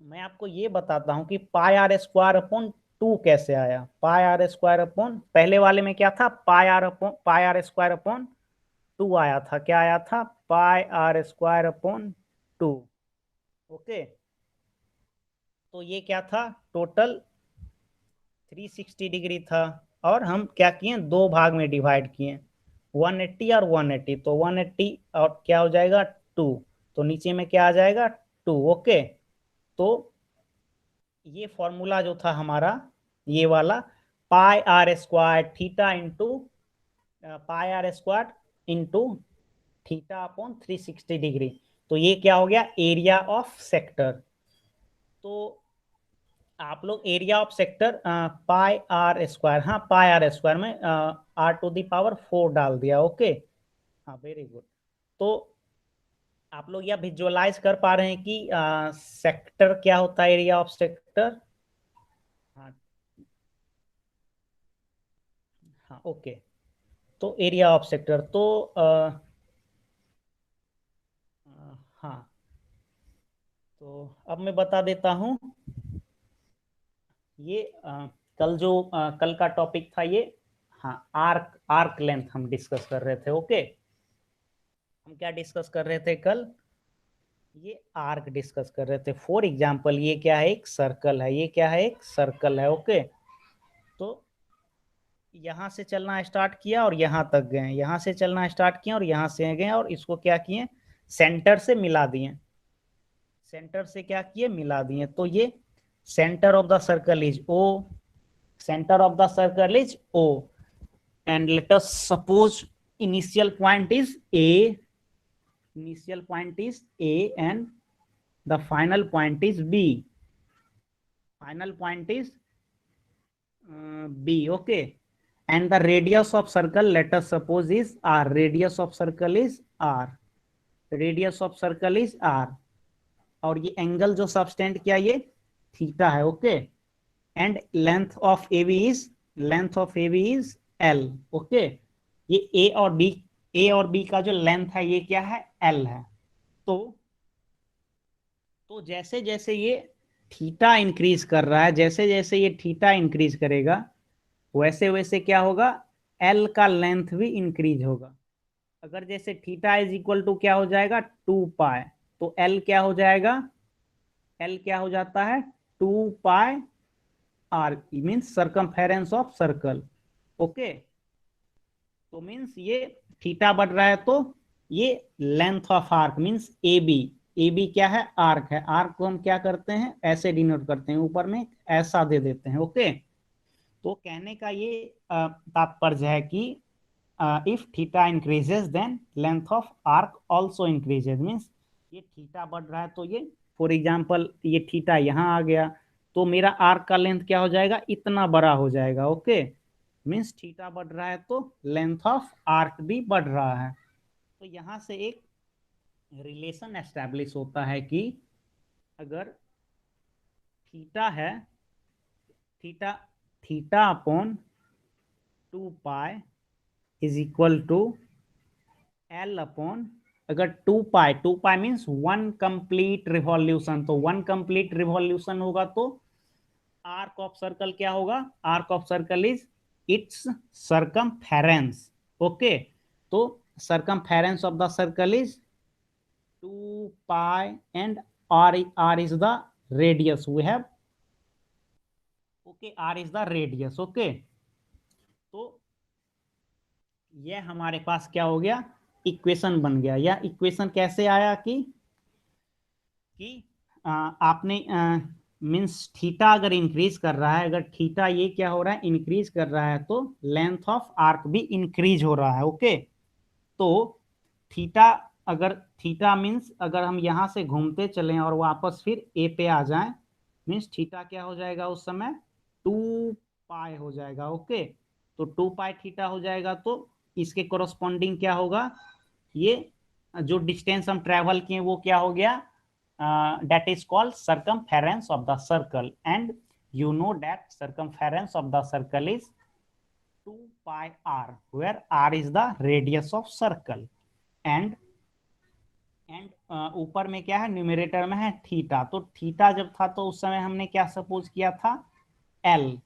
मैं आपको ये बताता हूं कि पाई आर स्क्वायर अपॉन 2 कैसे आया। पाई आर स्क्वायर अपॉन, पहले वाले में क्या था, पाई आर स्क्वायर अपॉन 2 आया था, क्या आया था, पाई आर स्क्वायर अपॉन 2, ओके। तो ये क्या था, टोटल 360 डिग्री था, और हम क्या किए, दो भाग में डिवाइड किए, 180 और 180। तो 180 और क्या हो जाएगा 2, तो नीचे में क्या आ जाएगा 2, ओके। तो ये फॉर्मूला जो था हमारा, ये वाला pi are square theta into pi are square into theta upon 360 degree. तो ये क्या हो गया, एरिया ऑफ सेक्टर। तो आप लोग area of sector pi are square, हाँ पाई आर स्क्वायर में आर टू दी पावर 4 डाल दिया, ओके। हाँ वेरी गुड। तो आप लोग यह विजुअलाइज कर पा रहे हैं कि सेक्टर क्या होता है, एरिया ऑफ सेक्टर। हाँ हाँ ओके। तो एरिया ऑफ सेक्टर, तो हाँ, तो अब मैं बता देता हूँ। ये कल का टॉपिक था ये, हाँ आर्क आर्क लेंथ हम डिस्कस कर रहे थे, ओके। हम क्या डिस्कस कर रहे थे कल, ये आर्क डिस्कस कर रहे थे। फॉर एग्जांपल ये क्या है, एक सर्कल है, ये क्या है, एक सर्कल है, ओके। तो यहाँ से चलना स्टार्ट किया और यहाँ तक गए, यहाँ से चलना स्टार्ट किया और यहाँ से गए, और इसको क्या किए, सेंटर से मिला दिए, सेंटर से क्या किए, मिला दिए। तो ये centre of the circle is O, centre of the circle is O, and let us suppose initial point is a, initial point is a, and the final point is b, final point is b, okay. And the radius of circle, let us suppose is r, radius of circle is r, radius of circle is r। और ये angle जो subtended किया ये theta है, okay. And length of A B is, length of A B is L, okay. ये A और B का जो लेंथ है ये क्या है, एल है। तो जैसे जैसे ये थीटा इंक्रीज कर रहा है, जैसे जैसे ये थीटा इंक्रीज करेगा, वैसे वैसे क्या होगा, एल का लेंथ भी इंक्रीज होगा। अगर जैसे थीटा इज इक्वल टू क्या हो जाएगा, 2 पाई, तो एल क्या हो जाएगा, एल क्या हो जाता है, 2 pi r, means circumference of circle, okay. तो मीन्स ये थीटा बढ़ रहा है तो ये length of arc means a b, a b क्या है, आर्क है। आर्क को हम क्या करते हैं, ऐसे डिनोट करते हैं, ऊपर में ऐसा दे देते हैं, ओके। तो कहने का ये तात्पर्य है कि if theta increases then length of arc also increases, means ये थीटा बढ़ रहा है तो ये, फॉर एग्जाम्पल ये थीटा यहाँ आ गया तो मेरा आर्क का लेंथ क्या हो जाएगा, इतना बड़ा हो जाएगा, ओके। मीन्स थीटा बढ़ रहा है तो लेंथ ऑफ आर्क भी बढ़ रहा है। तो यहाँ से एक रिलेशन एस्टैब्लिश होता है कि अगर थीटा है, theta theta upon 2 pi is equal to L upon, अगर 2 पाई मीन्स 1 कंप्लीट रिवॉल्यूशन, तो 1 कंप्लीट रिवॉल्यूशन होगा तो आर्क ऑफ सर्कल क्या होगा, arc of circle is it's circumference, okay. तो circumference of the circle is 2 pi and r is the radius we have, okay, r is the radius, okay। तो यह हमारे पास क्या हो गया, इक्वेशन बन गया। यह इक्वेशन कैसे आया कि आपने मीन्स थीटा अगर इंक्रीज कर रहा है, अगर थीटा ये क्या हो रहा है, इंक्रीज कर रहा है, तो लेंथ ऑफ आर्क भी इंक्रीज हो रहा है, ओके। तो थीटा अगर थीटा मीन्स अगर हम यहाँ से घूमते चलें और वापस फिर ए पे आ जाएं, मीन्स थीटा क्या हो जाएगा उस समय 2 पाई हो जाएगा। ओके, तो 2 पाई थीटा हो जाएगा, तो इसके कोरस्पॉन्डिंग क्या होगा, ये जो डिस्टेंस हम ट्रेवल किए वो क्या हो गया, that is called circumference of the circle, and you know that circumference of the circle is 2 pi r, where r is the radius of circle, and ऊपर में क्या है, न्यूमरेटर में है थीटा। तो थीटा जब था तो उस समय हमने क्या सपोज किया था, एल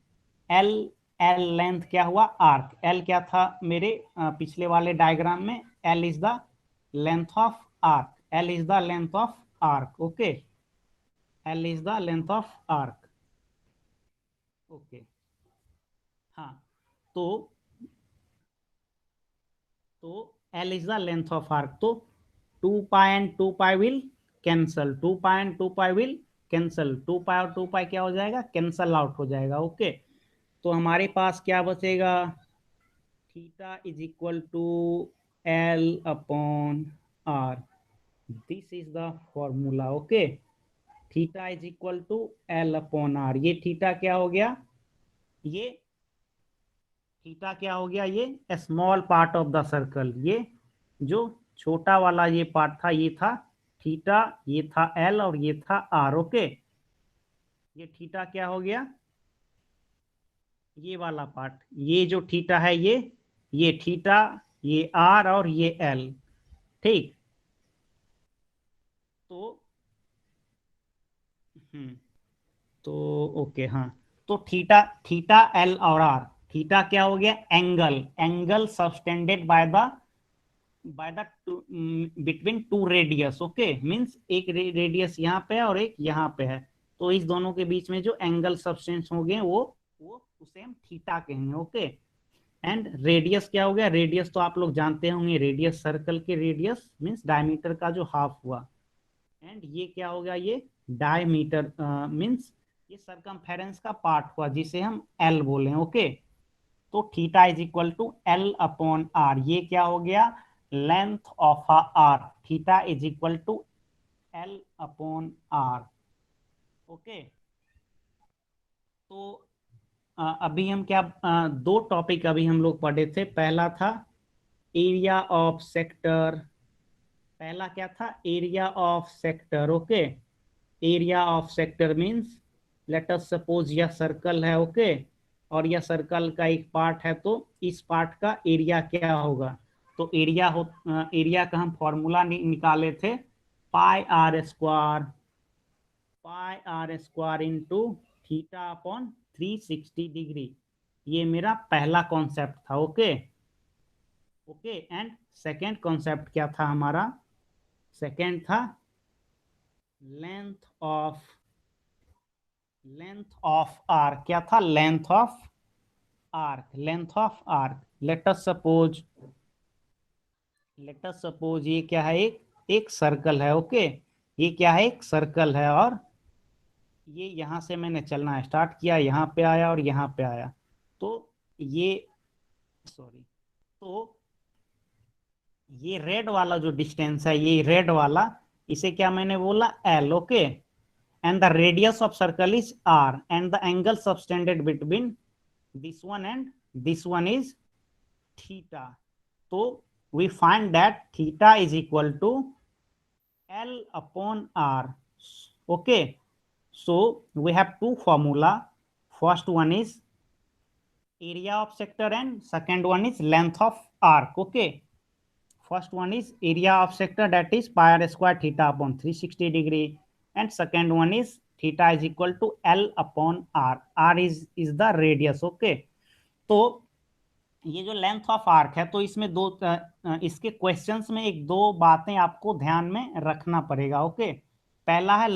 एल एल लेंथ क्या हुआ, आर्क। एल क्या था मेरे पिछले वाले डायग्राम में, L is the length of arc, L is the length of arc. Okay, L is the length of arc. Okay, हाँ, तो L is the length of arc. तो 2 pi and 2 pi will cancel, 2 pi and 2 pi will cancel, 2 pi और 2 पाई क्या हो जाएगा, cancel out हो जाएगा। Okay, तो हमारे पास क्या बचेगा, theta is equal to L upon R, this is the formula. Okay, theta is equal to L upon R. ये थीटा क्या हो गया, ये थीटा क्या हो गया, ये small part of the circle, ये जो छोटा वाला ये पार्ट था, ये था थीटा, ये था एल और ये था आर। ओके, ये थीटा क्या हो गया, ये वाला पार्ट, ये जो थीटा है, ये थीटा, ये आर और ये एल। ठीक, तो तो ओके, हाँ, तो थीटा थीटा एल और आर, थीटा क्या हो गया, angle, angle subtended by the between two radius. Okay, means एक रेडियस यहाँ पे है और एक यहाँ पे है, तो इस दोनों के बीच में जो एंगल सबटेंस हो गए वो उसे हम थीटा कहेंगे। ओके, एंड रेडियस क्या हो गया, रेडियस तो आप लोग जानते होंगे, रेडियस सर्कल के रेडियस मींस डायमीटर का जो हाफ हुआ, एंड ये क्या हो गया, ये डायमीटर मींस ये सरकमफेरेंस का पार्ट हुआ जिसे हम एल बोले। ओके, तो theta is equal to L upon R, ये क्या हो गया, length of R, theta is equal to L upon R. Okay, तो अभी हम क्या, दो टॉपिक अभी हम लोग पढ़े थे। पहला था एरिया ऑफ सेक्टर, पहला क्या था, area of sector. Okay, area of sector means late us suppose यह सर्कल है। ओके, और यह सर्कल का एक पार्ट है, तो इस पार्ट का एरिया क्या होगा, तो एरिया का हम फॉर्मूला निकाले थे, pi are square into theta upon 360 degree. ये मेरा पहला कॉन्सेप्ट था। Okay, okay, and second concept क्या था हमारा, सेकेंड था लेंथ ऑफ आर्क। क्या था, length of arc, length of arc. Late us suppose ये क्या है, एक सर्कल है। ओके, ये क्या है, एक सर्कल है, और ये यहां से मैंने चलना स्टार्ट किया, यहाँ पे आया और यहाँ पे आया, तो ये सॉरी, तो ये रेड वाला जो डिस्टेंस है, ये रेड वाला, इसे क्या मैंने बोला, L. Okay, and the radius of circle is r, and the angle subtended between this one and this one is theta. So we find that theta is equal to L upon r. Okay, so we have two formula, first one is area of sector and second one is length of arc. Okay, first one is area of sector, that is pi r square theta upon 360 degree, and second one is theta is equal to L upon r. R is the radius. Okay, तो ये जो length of arc है, तो इसमें दो इसके questions में एक दो बातें आपको ध्यान में रखना पड़ेगा। ओके, पहला है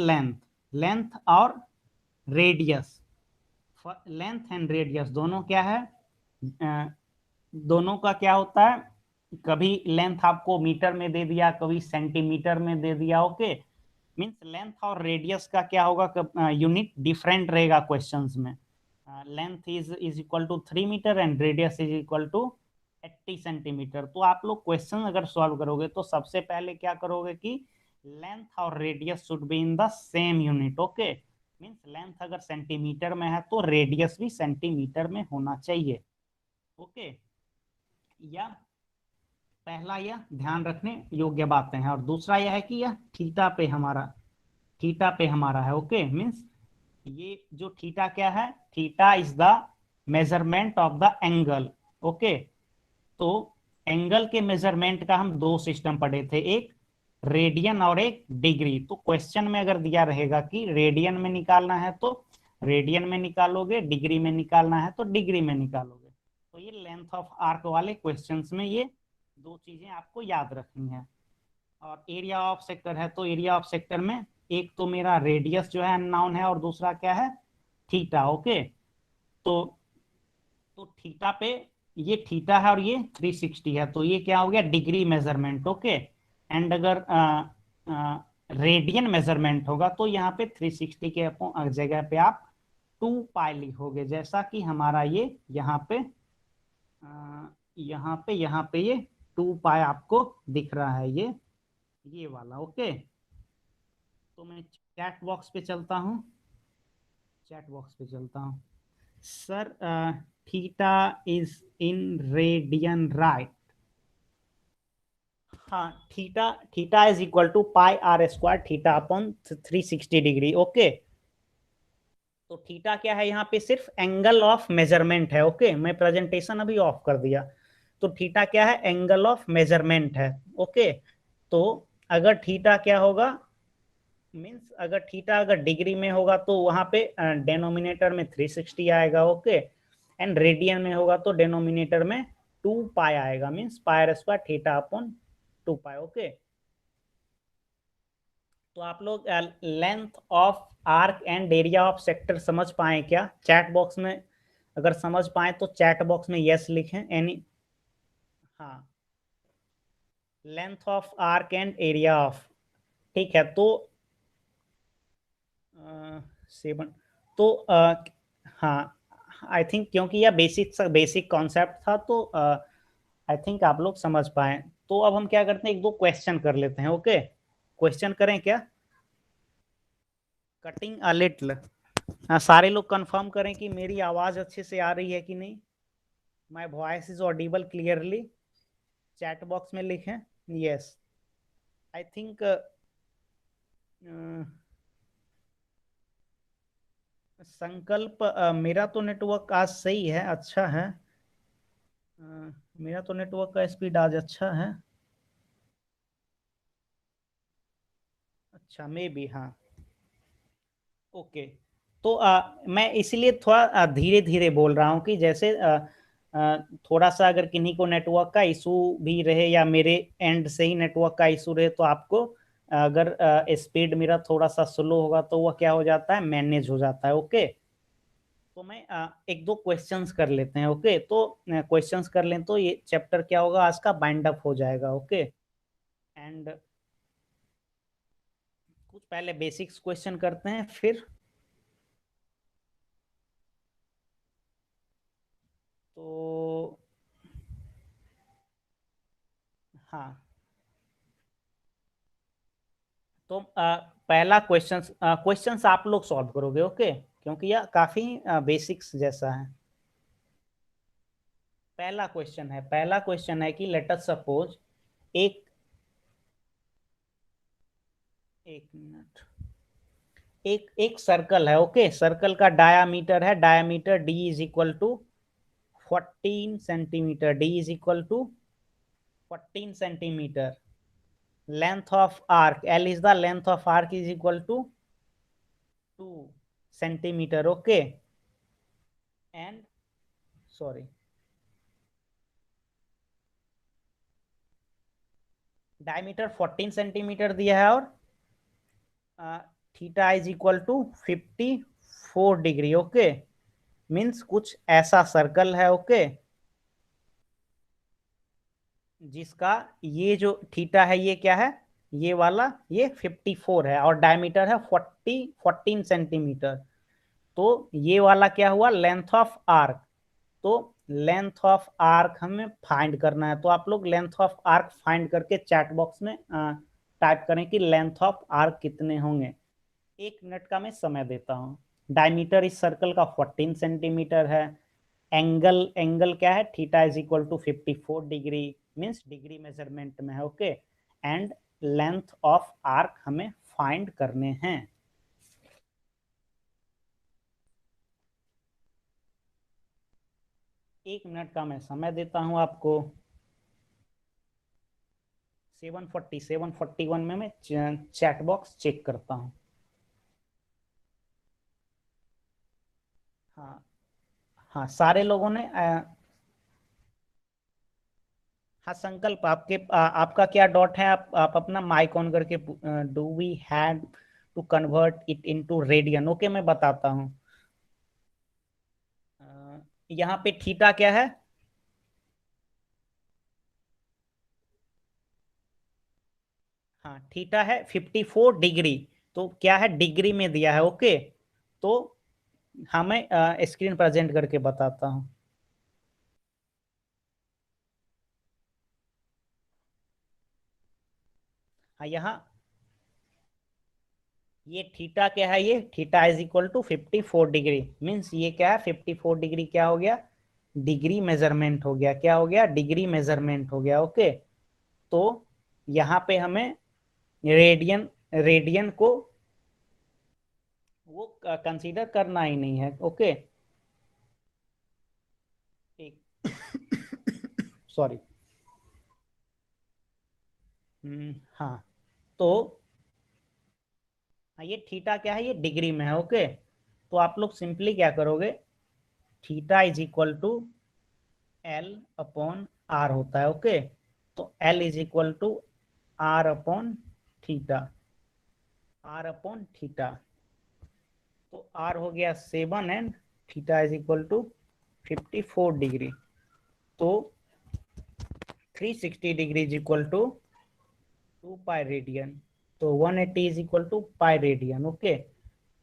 लेंथ और रेडियस। लेंथ एंड रेडियस दोनों क्या है, दोनों का क्या होता है, कभी लेंथ आपको मीटर में दे दिया, कभी सेंटीमीटर में दे दिया। ओके, मींस लेंथ और रेडियस का क्या होगा, यूनिट डिफरेंट रहेगा क्वेश्चंस में। Length is equal to 3 metre and radius is equal to 80 centimetre. तो आप लोग क्वेश्चन अगर सॉल्व करोगे तो सबसे पहले क्या करोगे कि लेंथ और radius should be in the same unit. Okay, means length अगर सेंटीमीटर में है तो रेडियस भी सेंटीमीटर में होना चाहिए। ओके, या पहला यह ध्यान रखने योग्य बातें हैं। और दूसरा यह है कि यह थीटा पे हमारा है। ओके, मींस ये जो थीटा क्या है, theta is the measurement of the angle. Okay, तो एंगल के मेजरमेंट का हम दो सिस्टम पढ़े थे, एक रेडियन और एक डिग्री। तो क्वेश्चन में अगर दिया रहेगा कि रेडियन में निकालना है तो रेडियन में निकालोगे, डिग्री में निकालना है तो डिग्री में निकालोगे। तो ये लेंथ ऑफ आर्क वाले क्वेश्चंस में ये दो चीजें आपको याद रखनी है। और एरिया ऑफ सेक्टर है तो एरिया ऑफ सेक्टर में एक तो मेरा रेडियस जो है अननोन है और दूसरा क्या है, थीटा। ओके, तो थीटा पे ये थीटा है और ये 360 है, तो ये क्या हो गया, डिग्री मेजरमेंट। ओके, एंड अगर रेडियन मेजरमेंट होगा तो यहाँ पे 360 के जगह पे आप 2 पाई लिखोगे, जैसा कि हमारा ये यहाँ पे ये 2 पाई आपको दिख रहा है, ये वाला। ओके, तो मैं चैट बॉक्स पे चलता हूँ, sir theta is in radian right. हाँ, theta is equal to pi are square theta upon 360 degree. Okay, तो थीटा क्या है, यहाँ पे सिर्फ एंगल ऑफ मेजरमेंट है। ओके, मैं प्रेजेंटेशन अभी ऑफ कर दिया। तो थीटा क्या है, एंगल ऑफ मेजरमेंट है। ओके, तो अगर थीटा क्या होगा, मीन्स अगर थीटा अगर डिग्री में होगा तो वहां पे डेनोमिनेटर में 360 आएगा। ओके, एंड रेडियन में होगा तो डेनोमिनेटर में 2 पाई आएगा, means pi square theta upon 2 पाई। ओके, तो आप लोग length of arc and area of sector समझ पाए क्या? चैट बॉक्स में अगर समझ पाए तो चैट बॉक्स में यस लिखें। एनी, हाँ, length of arc and area of, ठीक है। तो 7, तो हाँ, आई थिंक क्योंकि यह बेसिक कॉन्सेप्ट था तो आई थिंक आप लोग समझ पाए। तो अब हम क्या करते हैं, एक दो क्वेश्चन कर लेते हैं। ओके, क्वेश्चन करें क्या? कटिंग अ लिटिल, सारे लोग कंफर्म करें कि मेरी आवाज अच्छे से आ रही है कि नहीं, my voice is Audible clearly. Chat box में लिखें यस। आई थिंक संकल्प, मेरा तो नेटवर्क आज सही है, अच्छा है। मेरा तो नेटवर्क का स्पीड आज अच्छा है। अच्छा, मे बी, हाँ। ओके, तो मैं इसीलिए थोड़ा धीरे धीरे बोल रहा हूँ कि जैसे थोड़ा सा अगर किन्हीं को नेटवर्क का इशू भी रहे या मेरे एंड से ही नेटवर्क का इशू रहे तो आपको अगर स्पीड मेरा थोड़ा सा स्लो होगा तो वह क्या हो जाता है, मैनेज हो जाता है। ओके, तो मैं एक दो क्वेश्चंस कर लेते हैं। ओके, तो क्वेश्चंस कर लें तो ये चैप्टर क्या होगा आज का, बाइंड अप हो जाएगा। ओके, एंड कुछ पहले बेसिक्स क्वेश्चन करते हैं फिर। तो हाँ, तो पहला क्वेश्चंस आप लोग सॉल्व करोगे। ओके, क्योंकि यह काफी बेसिक्स जैसा है। पहला क्वेश्चन है कि लेट अस सपोज एक एक मिनट, एक सर्कल है। ओके, सर्कल का डायामीटर है, diameter d is equal to 14 centimetre, d is equal to 14 centimetre. Length of arc, l is the length of arc is equal to 2 centimetre. Okay, and sorry, diameter 14 centimetre दिया है और theta is equal to 54 degree. Okay, means कुछ ऐसा circle है। Okay, जिसका ये जो theta है ये क्या है, ये वाला ये 54 है और डायमीटर है 14 सेंटीमीटर। तो ये वाला क्या हुआ, लेंथ ऑफ आर्क। तो लेंथ ऑफ आर्क हमें फाइंड करना है। तो आप लोग लेंथ ऑफ आर्क फाइंड करके चैट बॉक्स में टाइप करें कि लेंथ ऑफ आर्क कितने होंगे। 1 मिनट का मैं समय देता हूँ। डायमीटर इस सर्कल का 14 सेंटीमीटर है। एंगल एंगल क्या है, theta is equal to 54 degree, means degree measurement में है। Okay, and length of arc हमें फाइंड करने हैं। एक मिनट का मैं समय देता हूं आपको। 741 में मैं चैट बॉक्स चेक करता हूं। हाँ हाँ, सारे लोगों ने हाँ संकल्प, आपका क्या डॉट है, आप अपना माइक ऑन करके, do we have to convert it into radian. Okay, मैं बताता हूँ। यहाँ पे थीटा क्या है, हाँ थीटा है 54 डिग्री। तो क्या है, डिग्री में दिया है। ओके, तो हमें स्क्रीन प्रेजेंट करके बताता हूँ। हाँ, यहाँ ये थीटा क्या है, ये theta is equal to 54 degree, means ये क्या है, 54 डिग्री क्या हो गया, डिग्री मेजरमेंट हो गया। क्या हो गया, डिग्री मेजरमेंट हो गया। ओके, तो यहाँ पे हमें रेडियन रेडियन को वो कंसीडर करना ही नहीं है। ओके, एक सॉरी। हाँ, तो हाँ, ये थीटा क्या है, ये डिग्री में है। ओके, तो आप लोग सिंपली क्या करोगे, theta is equal to L upon R होता है। ओके, तो L is equal to R upon theta, R upon theta. तो आर हो गया 7 and theta is equal to 54 degree. तो 360 degree is equal to 2 pi radian. तो 180 is equal to pi radian. Okay,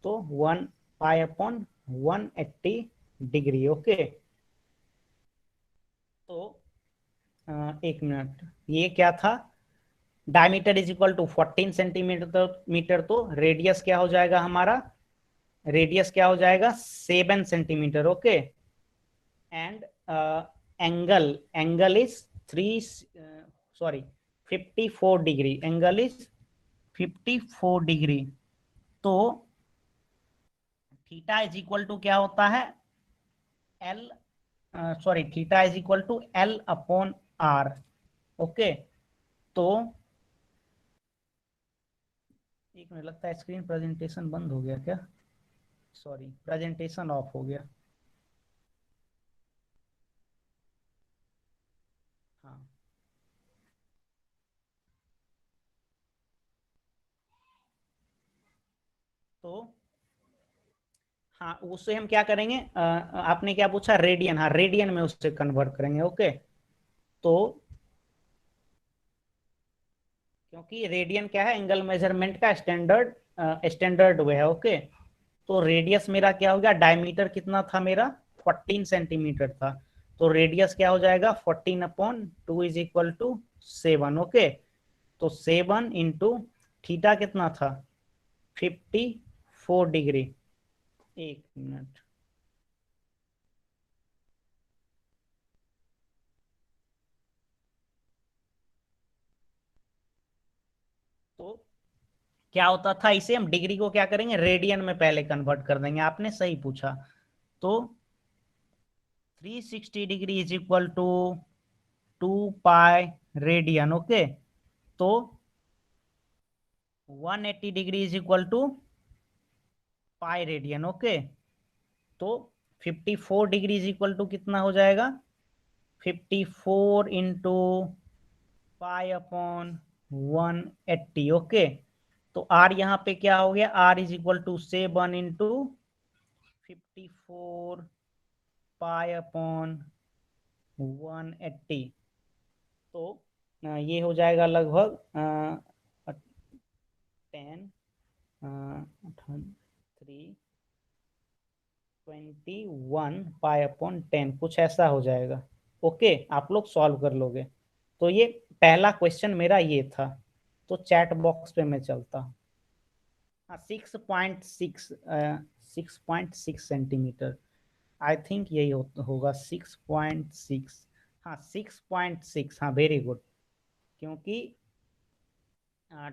तो 1 पाई upon 180 degree. Okay, तो 1 minute, ये क्या था, diameter is equal to 14 centimetre. तो रेडियस क्या हो जाएगा हमारा, रेडियस क्या हो जाएगा, 7 centimetre. Okay, and angle angle is 54 degree, angle is 54 degree. तो थीटा इज इक्वल टू क्या होता है, L theta is equal to L upon R. Okay, तो एक मिनट, लगता है स्क्रीन प्रेजेंटेशन बंद हो गया क्या, सॉरी प्रेजेंटेशन ऑफ हो गया। हाँ, तो हाँ, उससे हम क्या करेंगे, आपने क्या पूछा, रेडियन, हाँ रेडियन में उससे कन्वर्ट करेंगे। ओके, तो क्योंकि रेडियन क्या है, एंगल मेजरमेंट का स्टैंडर्ड वे है। ओके, तो रेडियस मेरा क्या हो गया, डायमीटर कितना था मेरा, 14 सेंटीमीटर था। तो रेडियस क्या हो जाएगा, 14 upon 2 is equal to 7। Okay, तो 7 इंटू थीटा कितना था, 54 डिग्री। 1 मिनट, तो क्या होता था, इसे हम डिग्री को क्या करेंगे, रेडियन में पहले कन्वर्ट कर देंगे। आपने सही पूछा। तो 360 degree is equal to 2 pi radian. Okay, तो 180 degree is equal to pi radian. Okay, तो 54 डिग्री इज इक्वल टू कितना हो जाएगा, 54 इंटू पाई अपॉन 180। ओके, तो आर यहाँ पे क्या हो गया, R is equal to 7 into 54 pi upon 180। तो ये हो जाएगा लगभग 10 3 21 पाई/10 कुछ ऐसा हो जाएगा। ओके, आप लोग सॉल्व कर लोगे। तो ये पहला क्वेश्चन मेरा ये था। तो चैट बॉक्स पे मैं चलता हूँ। हाँ, 6.6 सेंटीमीटर, आई थिंक यही होगा 6.6। हाँ 6.6, हाँ वेरी गुड। क्योंकि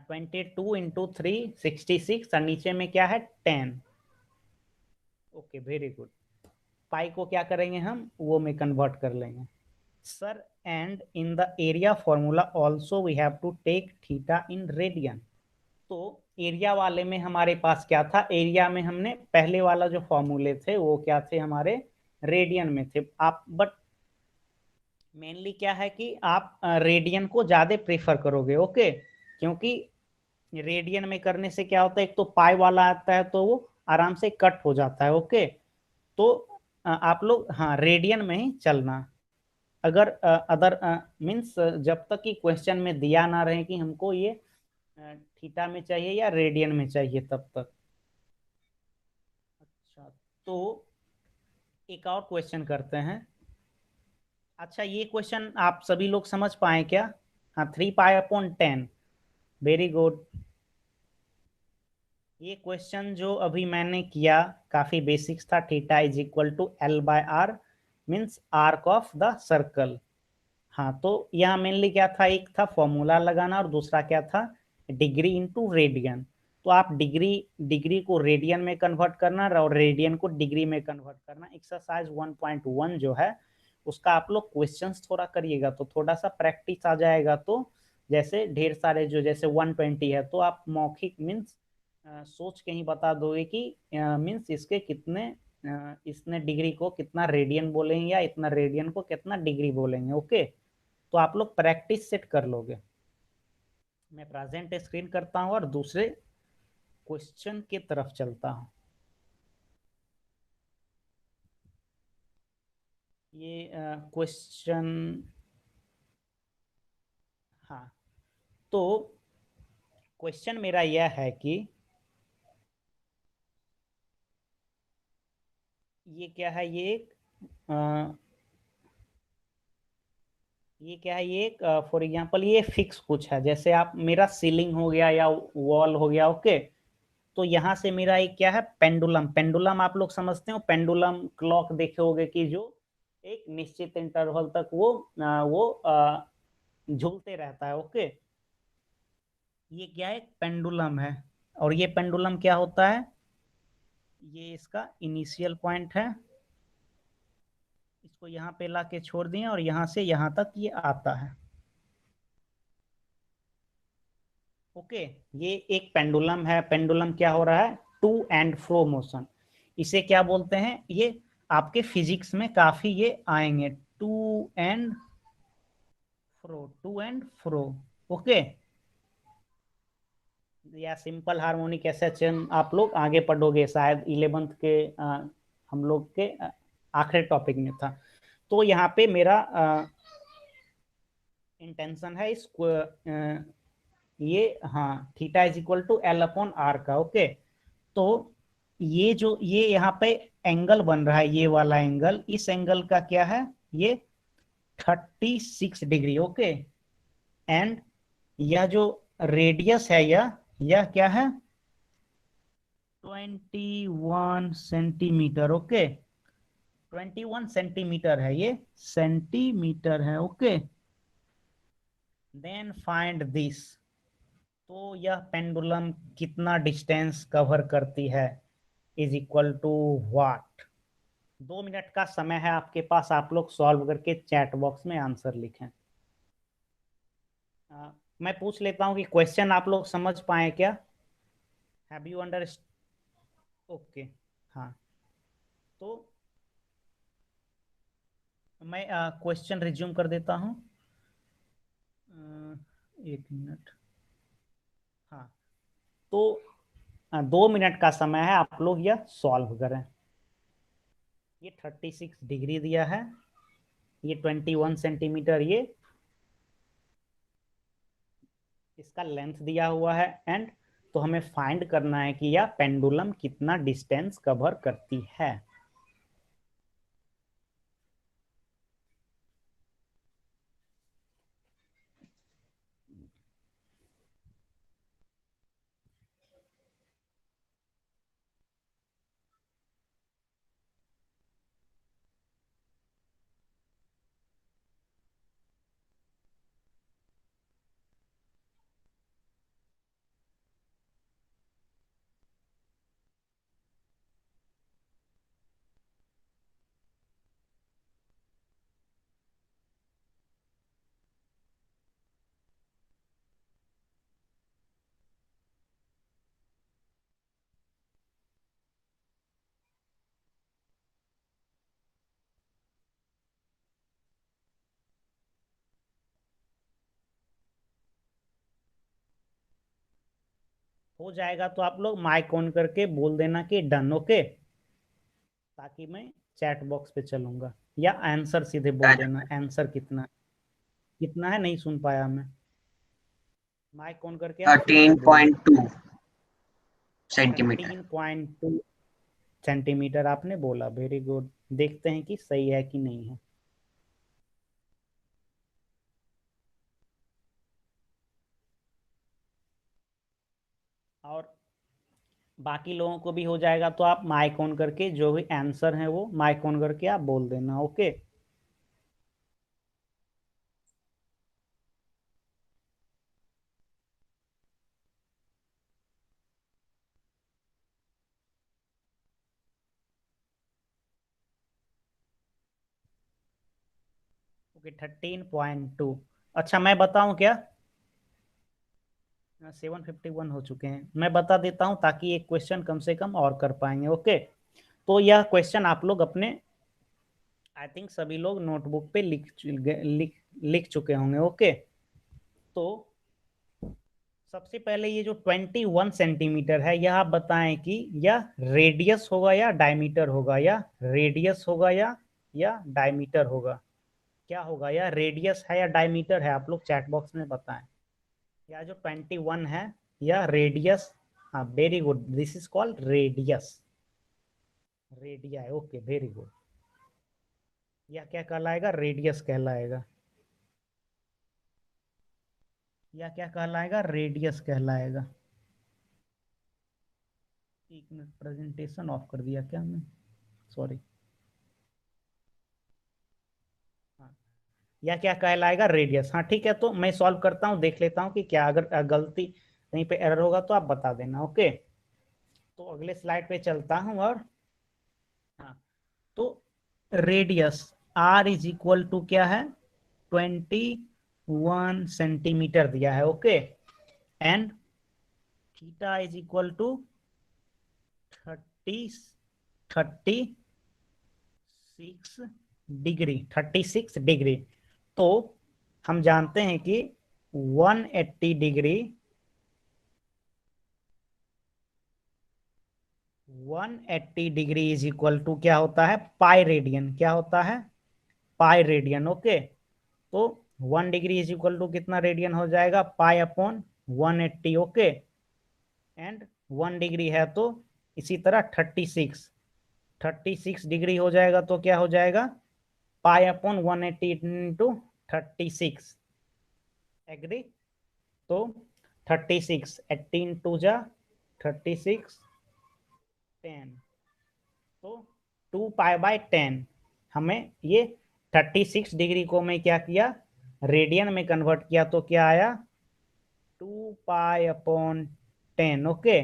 22 × 3 66 और नीचे में क्या है 10। Okay very good. पाई को क्या करेंगे हम, वो में कन्वर्ट कर लेंगे sir. And in the area formula also we have to take theta in radian. तो एरिया वाले में हमारे पास क्या था, एरिया में हमने पहले वाला जो फॉर्मूले थे वो क्या थे हमारे, रेडियन में थे। आप बट मेनली क्या है कि आप रेडियन को ज्यादा प्रेफर करोगे। ओके, क्योंकि रेडियन में करने से क्या होता है, एक तो पाई वाला आता है तो वो आराम से कट हो जाता है। ओके, तो आप लोग हाँ रेडियन में ही चलना। अगर अदर मीन्स जब तक कि क्वेश्चन में दिया ना रहे कि हमको ये थीटा में चाहिए या रेडियन में चाहिए तब तक। अच्छा, तो एक और क्वेश्चन करते हैं। अच्छा, ये क्वेश्चन आप सभी लोग समझ पाए क्या? हाँ, 3 पाई/10, वेरी गुड। ये क्वेश्चन जो अभी मैंने किया काफी बेसिक्स था। Theta is equal to L/R means arc of the circle. हाँ, तो यहाँ मेनली क्या था, एक था फॉर्मूला लगाना और दूसरा क्या था, डिग्री इंटू रेडियन। तो आप डिग्री डिग्री को रेडियन में कन्वर्ट करना और रेडियन को डिग्री में कन्वर्ट करना। एक्सरसाइज 1.1 जो है उसका आप लोग क्वेश्चंस थोड़ा करिएगा तो थोड़ा सा प्रैक्टिस आ जाएगा। तो जैसे ढेर सारे जो जैसे 120 है तो आप मौखिक मीन्स सोच के ही बता दोगे कि मीन्स इसके कितने इसने डिग्री को कितना रेडियन बोलेंगे या इतना रेडियन को कितना डिग्री बोलेंगे। ओके, तो आप लोग प्रैक्टिस सेट कर लोगे। मैं प्रेजेंट स्क्रीन करता हूँ और दूसरे क्वेश्चन की तरफ चलता हूँ। ये क्वेश्चन, हाँ, तो क्वेश्चन मेरा यह है कि ये क्या है, ये क्या है, ये फॉर एग्जांपल ये फिक्स कुछ है। जैसे आप मेरा सीलिंग हो गया या वॉल हो गया। ओके, तो यहाँ से मेरा एक क्या है, पेंडुलम। पेंडुलम आप लोग समझते हो, पेंडुलम क्लॉक देखे होगे कि जो एक निश्चित इंटरवल तक वो झूलते रहता है। ओके, ये क्या है, पेंडुलम है। और ये पेंडुलम क्या होता है, ये इसका इनिशियल पॉइंट है। इसको यहाँ पे ला के छोड़ दिए और यहाँ से यहाँ तक ये आता है। ओके, ये एक पेंडुलम है। पेंडुलम क्या हो रहा है, टू एंड फ्रो मोशन। इसे क्या बोलते हैं, ये आपके फिजिक्स में काफी ये आएंगे, to and fro, to and fro. Okay, या सिंपल हार्मोनिक एसेशन आप लोग आगे पढ़ोगे शायद 11th के हम लोग के आखिरी टॉपिक में था। तो यहाँ पे मेरा इंटेंशन है इस ये हाँ theta is equal to L/R का। ओके, तो ये जो ये यहाँ पे एंगल बन रहा है, ये वाला एंगल, इस एंगल का क्या है, ये 36 डिग्री। ओके, एंड यह जो रेडियस है यह क्या है, 21 सेंटीमीटर। ओके, 21 सेंटीमीटर है, ये सेंटीमीटर है। Okay, then find this. तो यह पेंडुलम कितना डिस्टेंस कवर करती है is equal to what. 2 minute का समय है आपके पास, आप लोग सॉल्व करके चैट बॉक्स में आंसर लिखें। मैं पूछ लेता हूँ कि क्वेश्चन आप लोग समझ पाए क्या, हैव यू अंडरस्टैंड? ओके, हाँ, तो मैं क्वेश्चन रिज्यूम कर देता हूँ। 1 मिनट, हाँ, तो 2 मिनट का समय है, आप लोग यह सॉल्व करें। ये 36 डिग्री दिया है, ये 21 सेंटीमीटर, ये इसका लेंथ दिया हुआ है एंड, तो हमें फाइंड करना है कि यह पेंडुलम कितना डिस्टेंस कवर करती है। हो जाएगा तो आप लोग माइक ऑन करके बोल देना कि डन, ओके, ताकि मैं चैट बॉक्स पे चलूंगा, या आंसर सीधे बोल देना, आंसर कितना कितना है, नहीं सुन पाया मैं। माइक ऑन करके आप फिर से बोलिए। 13.2 सेंटीमीटर। 13.2 सेंटीमीटर आपने बोला, वेरी गुड। देखते हैं कि सही है कि नहीं है। और बाकी लोगों को भी हो जाएगा तो आप माइक ऑन करके जो भी आंसर है वो माइक ऑन करके आप बोल देना, ओके। ओके, 13.2। अच्छा, मैं बताऊं क्या? 751 हो चुके हैं, मैं बता देता हूं ताकि एक क्वेश्चन कम से कम और कर पाएंगे, ओके। तो यह क्वेश्चन आप लोग अपने, आई थिंक सभी लोग नोटबुक पे लिख चुके होंगे, ओके। तो सबसे पहले ये जो 21 सेंटीमीटर है, यह आप बताएं कि यह रेडियस होगा या डायमीटर होगा, या रेडियस होगा या डायमीटर होगा, क्या होगा, या रेडियस है या डायमीटर है, आप लोग चैट बॉक्स में बताएं। या जो 21 है, या रेडियस, हाँ very good, this is called radius, रेडिया, ओके वेरी गुड। यह क्या कहलाएगा? रेडियस कहलाएगा। या क्या कहलाएगा? रेडियस कहलाएगा। एक मिनट, प्रेजेंटेशन ऑफ कर दिया क्या मैं, सॉरी। हाँ, या क्या कहलाएगा? रेडियस। हाँ ठीक है, तो मैं सॉल्व करता हूँ, देख लेता हूँ कि क्या, अगर गलती कहीं पे एरर होगा तो आप बता देना, ओके। तो अगले स्लाइड पे चलता हूँ। और हाँ, तो radius R is equal to क्या है? 21 सेंटीमीटर दिया है, okay. And theta is equal to 30 36 degree. तो हम जानते हैं कि 180 degree 180 degree is equal to क्या होता है? Pi radian. क्या होता है? Pi radian, okay. तो 1 डिग्री इज इक्वल टू कितना रेडियन हो जाएगा? Pi upon 180, okay. And 1 degree है तो इसी तरह 36 डिग्री हो जाएगा, तो क्या हो जाएगा? Pi upon 180 into 36, agree. तो 36, 18 टू जा 36, 10, तो 2 पाई/10। हमें ये 36 डिग्री को मैं क्या किया? रेडियन में कन्वर्ट किया, तो क्या आया? 2 पाई/10, ओके।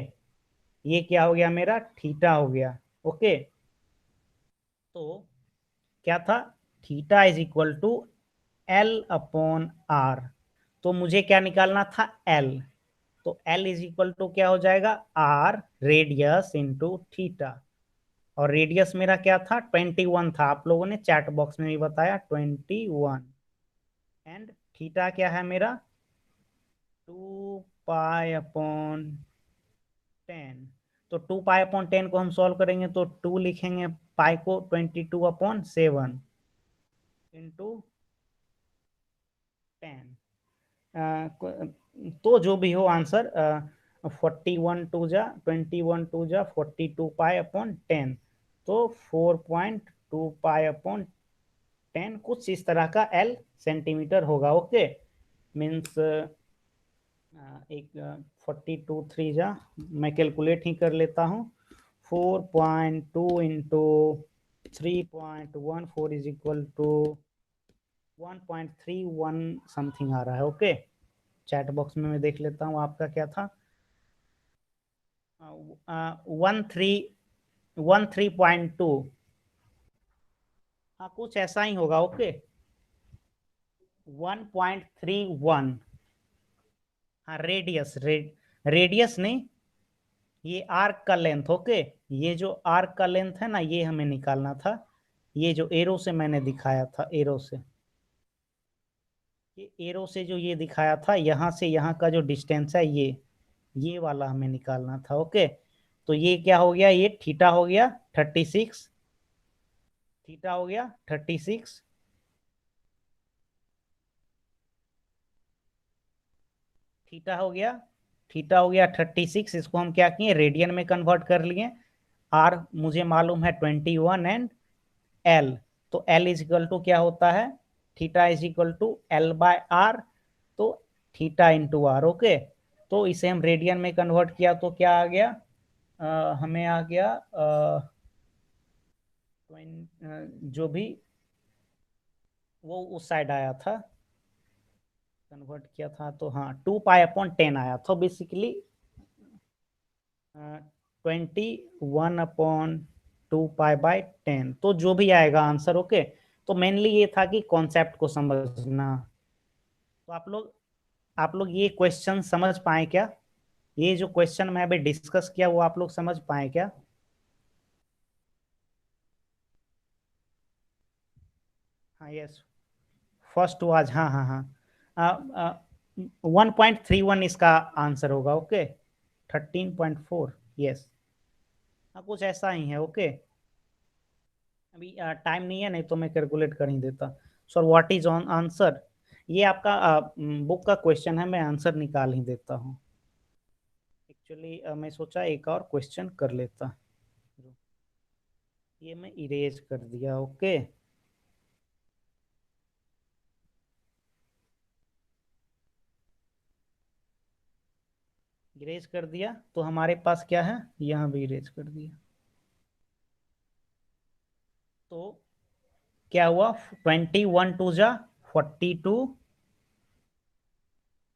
ये क्या हो गया? मेरा थीटा हो गया, ओके। तो क्या था? Theta is equal to L/R। तो मुझे क्या निकालना था? L। तो L इज इक्वल टू क्या हो जाएगा? R radius into theta. और रेडियस मेरा क्या था? 21 था, आप लोगों ने चैट बॉक्स में भी बताया 21। एंड थीटा क्या है मेरा? 2 पाई/10। तो 2 पाई/10 को हम सॉल्व करेंगे तो 2 लिखेंगे, पाई को 22/7 इंटू 10। तो जो भी हो आंसर, 41 टू जा 42 पाई/10, तो 4.2 पाई/10 कुछ इस तरह का L सेंटीमीटर होगा, ओके। मीन्स एक 42 3 जा, मैं कैलकुलेट ही कर लेता हूँ। 4.2 into 3.14 is equal to 1.31 something आ रहा है, ओके। चैट बॉक्स में मैं देख लेता हूँ आपका क्या था। 13.2, हाँ कुछ ऐसा ही होगा, ओके। 1.31, हाँ रेडियस, रेडियस नहीं, ये आर्क का लेंथ, ओके। ये जो आर्क का लेंथ है ना, ये हमें निकालना था। ये जो एरो से मैंने दिखाया था, एरो से, ये एरो से जो ये दिखाया था, यहाँ से यहाँ का जो डिस्टेंस है, ये ये वाला हमें निकालना था। ओके, तो ये क्या हो गया, ये थीटा हो गया 36, थीटा हो गया 36, थीटा हो गया, थीटा हो गया 36। इसको हम क्या किए, रेडियन में कन्वर्ट कर लिए। आर मुझे मालूम है 21 एंड एल, तो एल इज इक्वल टू क्या होता है, theta is equal to L by R, तो थीटा इंटू आर। ओके, तो इसे हम रेडियन में कन्वर्ट किया तो क्या आ गया, हमें आ गया जो भी वो उस साइड आया था, कन्वर्ट किया था तो हाँ 2 पाई अपॉन 10 आया। तो बेसिकली 21/2 पाई/10, तो जो भी आएगा आंसर। ओके, तो मेनली ये था कि कॉन्सेप्ट को समझना। तो आप लोग ये क्वेश्चन समझ पाए क्या, ये जो क्वेश्चन मैं अभी डिस्कस किया वो आप लोग समझ पाए क्या? हाँ यस, फर्स्ट वाज, हाँ हाँ हाँ, 1.31 इसका आंसर होगा। ओके, 13.4, यस, हाँ कुछ ऐसा ही है। ओके, अभी टाइम नहीं है, नहीं तो मैं कैलकुलेट कर ही देता। Sir what is on answer, ये आपका बुक का क्वेश्चन है, मैं आंसर निकाल ही देता हूँ। एक्चुअली मैं सोचा एक और क्वेश्चन कर लेता, ये मैं इरेज कर दिया। ओके, इरेज कर दिया, तो हमारे पास क्या है, यहाँ भी इरेज कर दिया। तो क्या हुआ, 21 टू जा 42,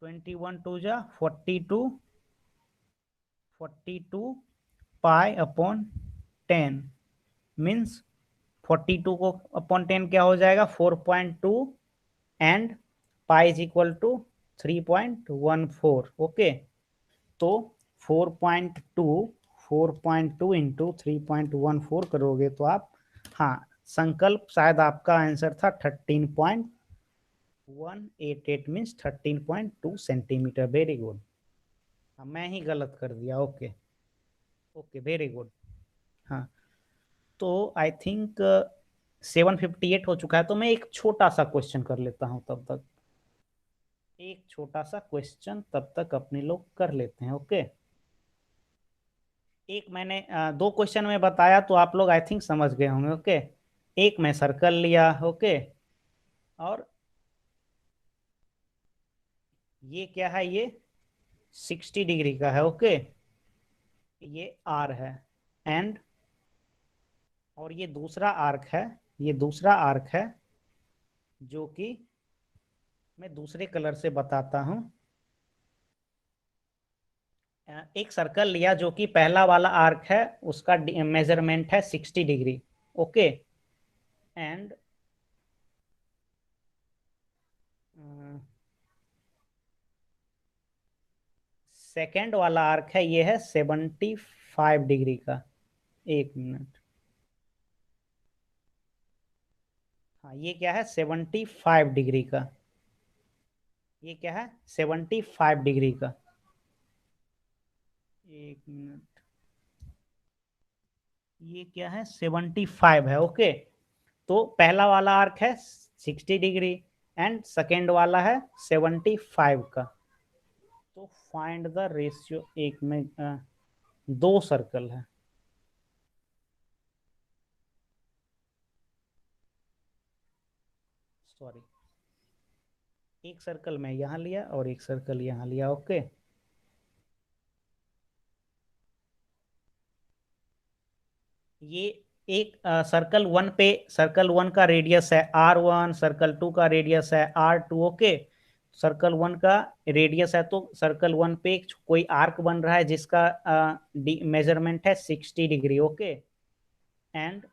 21 टू जा 42, 42 पाई अपॉन 10 मीन्स 42 को अपॉन 10 क्या हो जाएगा, 4.2 and pi is equal to 3.14। Okay, तो 4.2 इंटू 3.14 करोगे तो आप, हाँ संकल्प शायद आपका आंसर था 13.188 मीन्स 13.2 सेंटीमीटर। वेरी गुड, मैं ही गलत कर दिया। Okay, okay very good. हाँ, तो आई थिंक 7:58 हो चुका है, तो मैं एक छोटा सा क्वेश्चन कर लेता हूँ तब तक, एक छोटा सा क्वेश्चन तब तक अपने लोग कर लेते हैं। ओके, एक मैंने दो क्वेश्चन में बताया तो आप लोग आई थिंक समझ गए होंगे। ओके, एक मैं सर्कल लिया। ओके, और ये क्या है, ये 60 डिग्री का है। ओके, ये आर है एंड, और ये दूसरा आर्क है, ये दूसरा आर्क है जो कि मैं दूसरे कलर से बताता हूं। एक सर्कल लिया जो कि पहला वाला आर्क है, उसका मेजरमेंट है 60 डिग्री। ओके, एंड सेकेंड वाला आर्क है, ये है 75 डिग्री का। एक मिनट, हाँ ये क्या है, 75 डिग्री का, ये क्या है 75 डिग्री का। एक मिनट, ये क्या है 75 है। ओके, तो पहला वाला आर्क है 60 डिग्री एंड सेकेंड वाला है 75 का। तो फाइंड द रेशियो, एक में दो सर्कल है, सॉरी, एक सर्कल मैं यहाँ लिया और एक सर्कल यहाँ लिया। ओके, ये एक सर्कल वन पे, सर्कल वन का रेडियस है R1, सर्कल टू का रेडियस है R2। ओके, सर्कल वन का रेडियस है, तो सर्कल वन पे कोई आर्क बन रहा है जिसका मेजरमेंट है 60 degree. Okay, and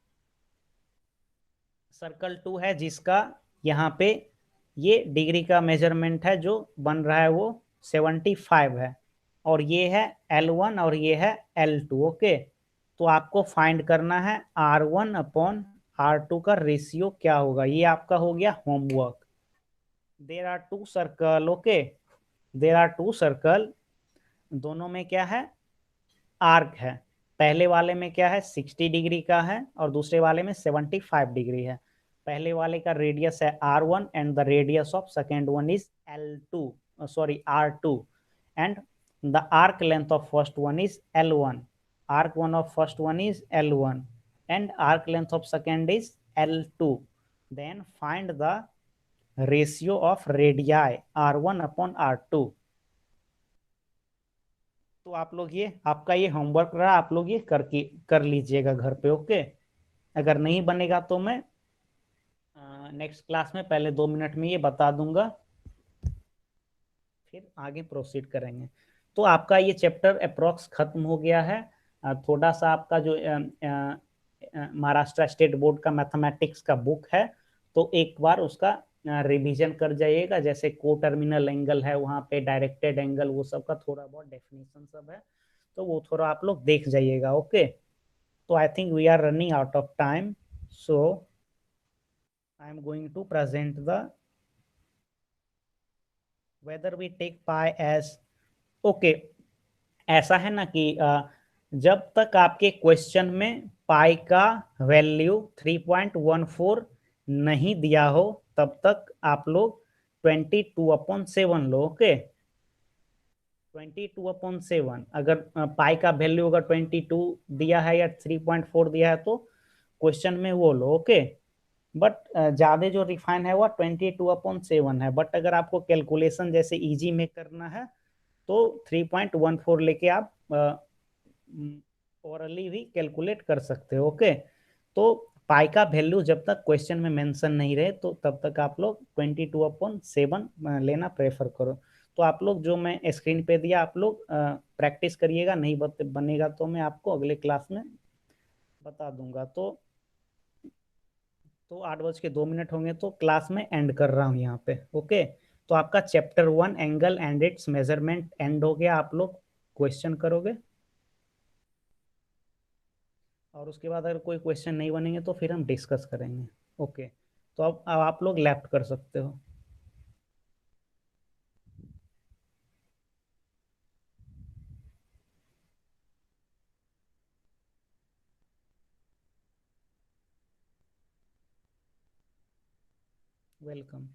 circle two है जिसका यहाँ पे ये डिग्री का मेजरमेंट है, जो बन रहा है वो 75 है, और ये है L1 और ये है L2। ओके, तो आपको फाइंड करना है R1/R2 का रेशियो क्या होगा, ये आपका हो गया homework. There are two circle. Okay, there are two circle, दोनों में क्या है, आर्क है। पहले वाले में क्या है, 60 डिग्री का है और दूसरे वाले में 75 डिग्री है। पहले वाले का रेडियस है R1 and the radius of second one is L2, sorry R2, and the arc length of first one is L1, arc one of first one is L1 and arc length of second is L2. Then find the ratio of radii R1 upon R2. तो आप लोग ये, आपका ये homework रहा, आप लोग ये कर लीजिएगा घर पे, ओके। अगर नहीं बनेगा तो मैं नेक्स्ट क्लास में पहले 2 मिनट में ये बता दूंगा, फिर आगे प्रोसीड करेंगे। तो आपका ये चैप्टर अप्रोक्स खत्म हो गया है। थोड़ा सा आपका जो महाराष्ट्र स्टेट बोर्ड का मैथमेटिक्स का बुक है, तो एक बार उसका रिवीजन कर जाइएगा। जैसे को टर्मिनल एंगल है, वहाँ पे डायरेक्टेड एंगल, वो सब का थोड़ा बहुत डेफिनेशन सब है, तो वो थोड़ा आप लोग देख जाइएगा, ओके। तो I think we are running out of time, so I am going to present the whether we take pi as, okay. ऐसा है ना कि जब तक आपके क्वेश्चन में पाई का वैल्यू 3.14 नहीं दिया हो, तब तक आप लोग 22/7 लो, ओके। 22/7, अगर पाई का वैल्यू अगर 22 दिया है या 3.4 दिया है तो क्वेश्चन में वो लो, ओके। बट ज्यादा जो रिफाइन है वो 22/7 है। बट अगर आपको कैलकुलेशन जैसे इजी में करना है तो 3.14 लेके आप ओरली भी कैलकुलेट कर सकते हो, ओके। तो पाई का वैल्यू जब तक क्वेश्चन में मेंशन नहीं रहे तो तब तक आप लोग 22/7 लेना प्रेफर करो। तो आप लोग जो मैं स्क्रीन पे दिया, आप लोग प्रैक्टिस करिएगा, नहीं बनेगा तो मैं आपको अगले क्लास में बता दूंगा। तो 8:02 होंगे तो क्लास में एंड कर रहा हूँ यहाँ पे, ओके। तो आपका chapter 1 angle and it's measurement and हो गया। आप लोग क्वेश्चन करोगे और उसके बाद अगर कोई क्वेश्चन नहीं बनेंगे तो फिर हम डिस्कस करेंगे, ओके। तो अब आप लोग लेफ्ट कर सकते हो। वेलकम।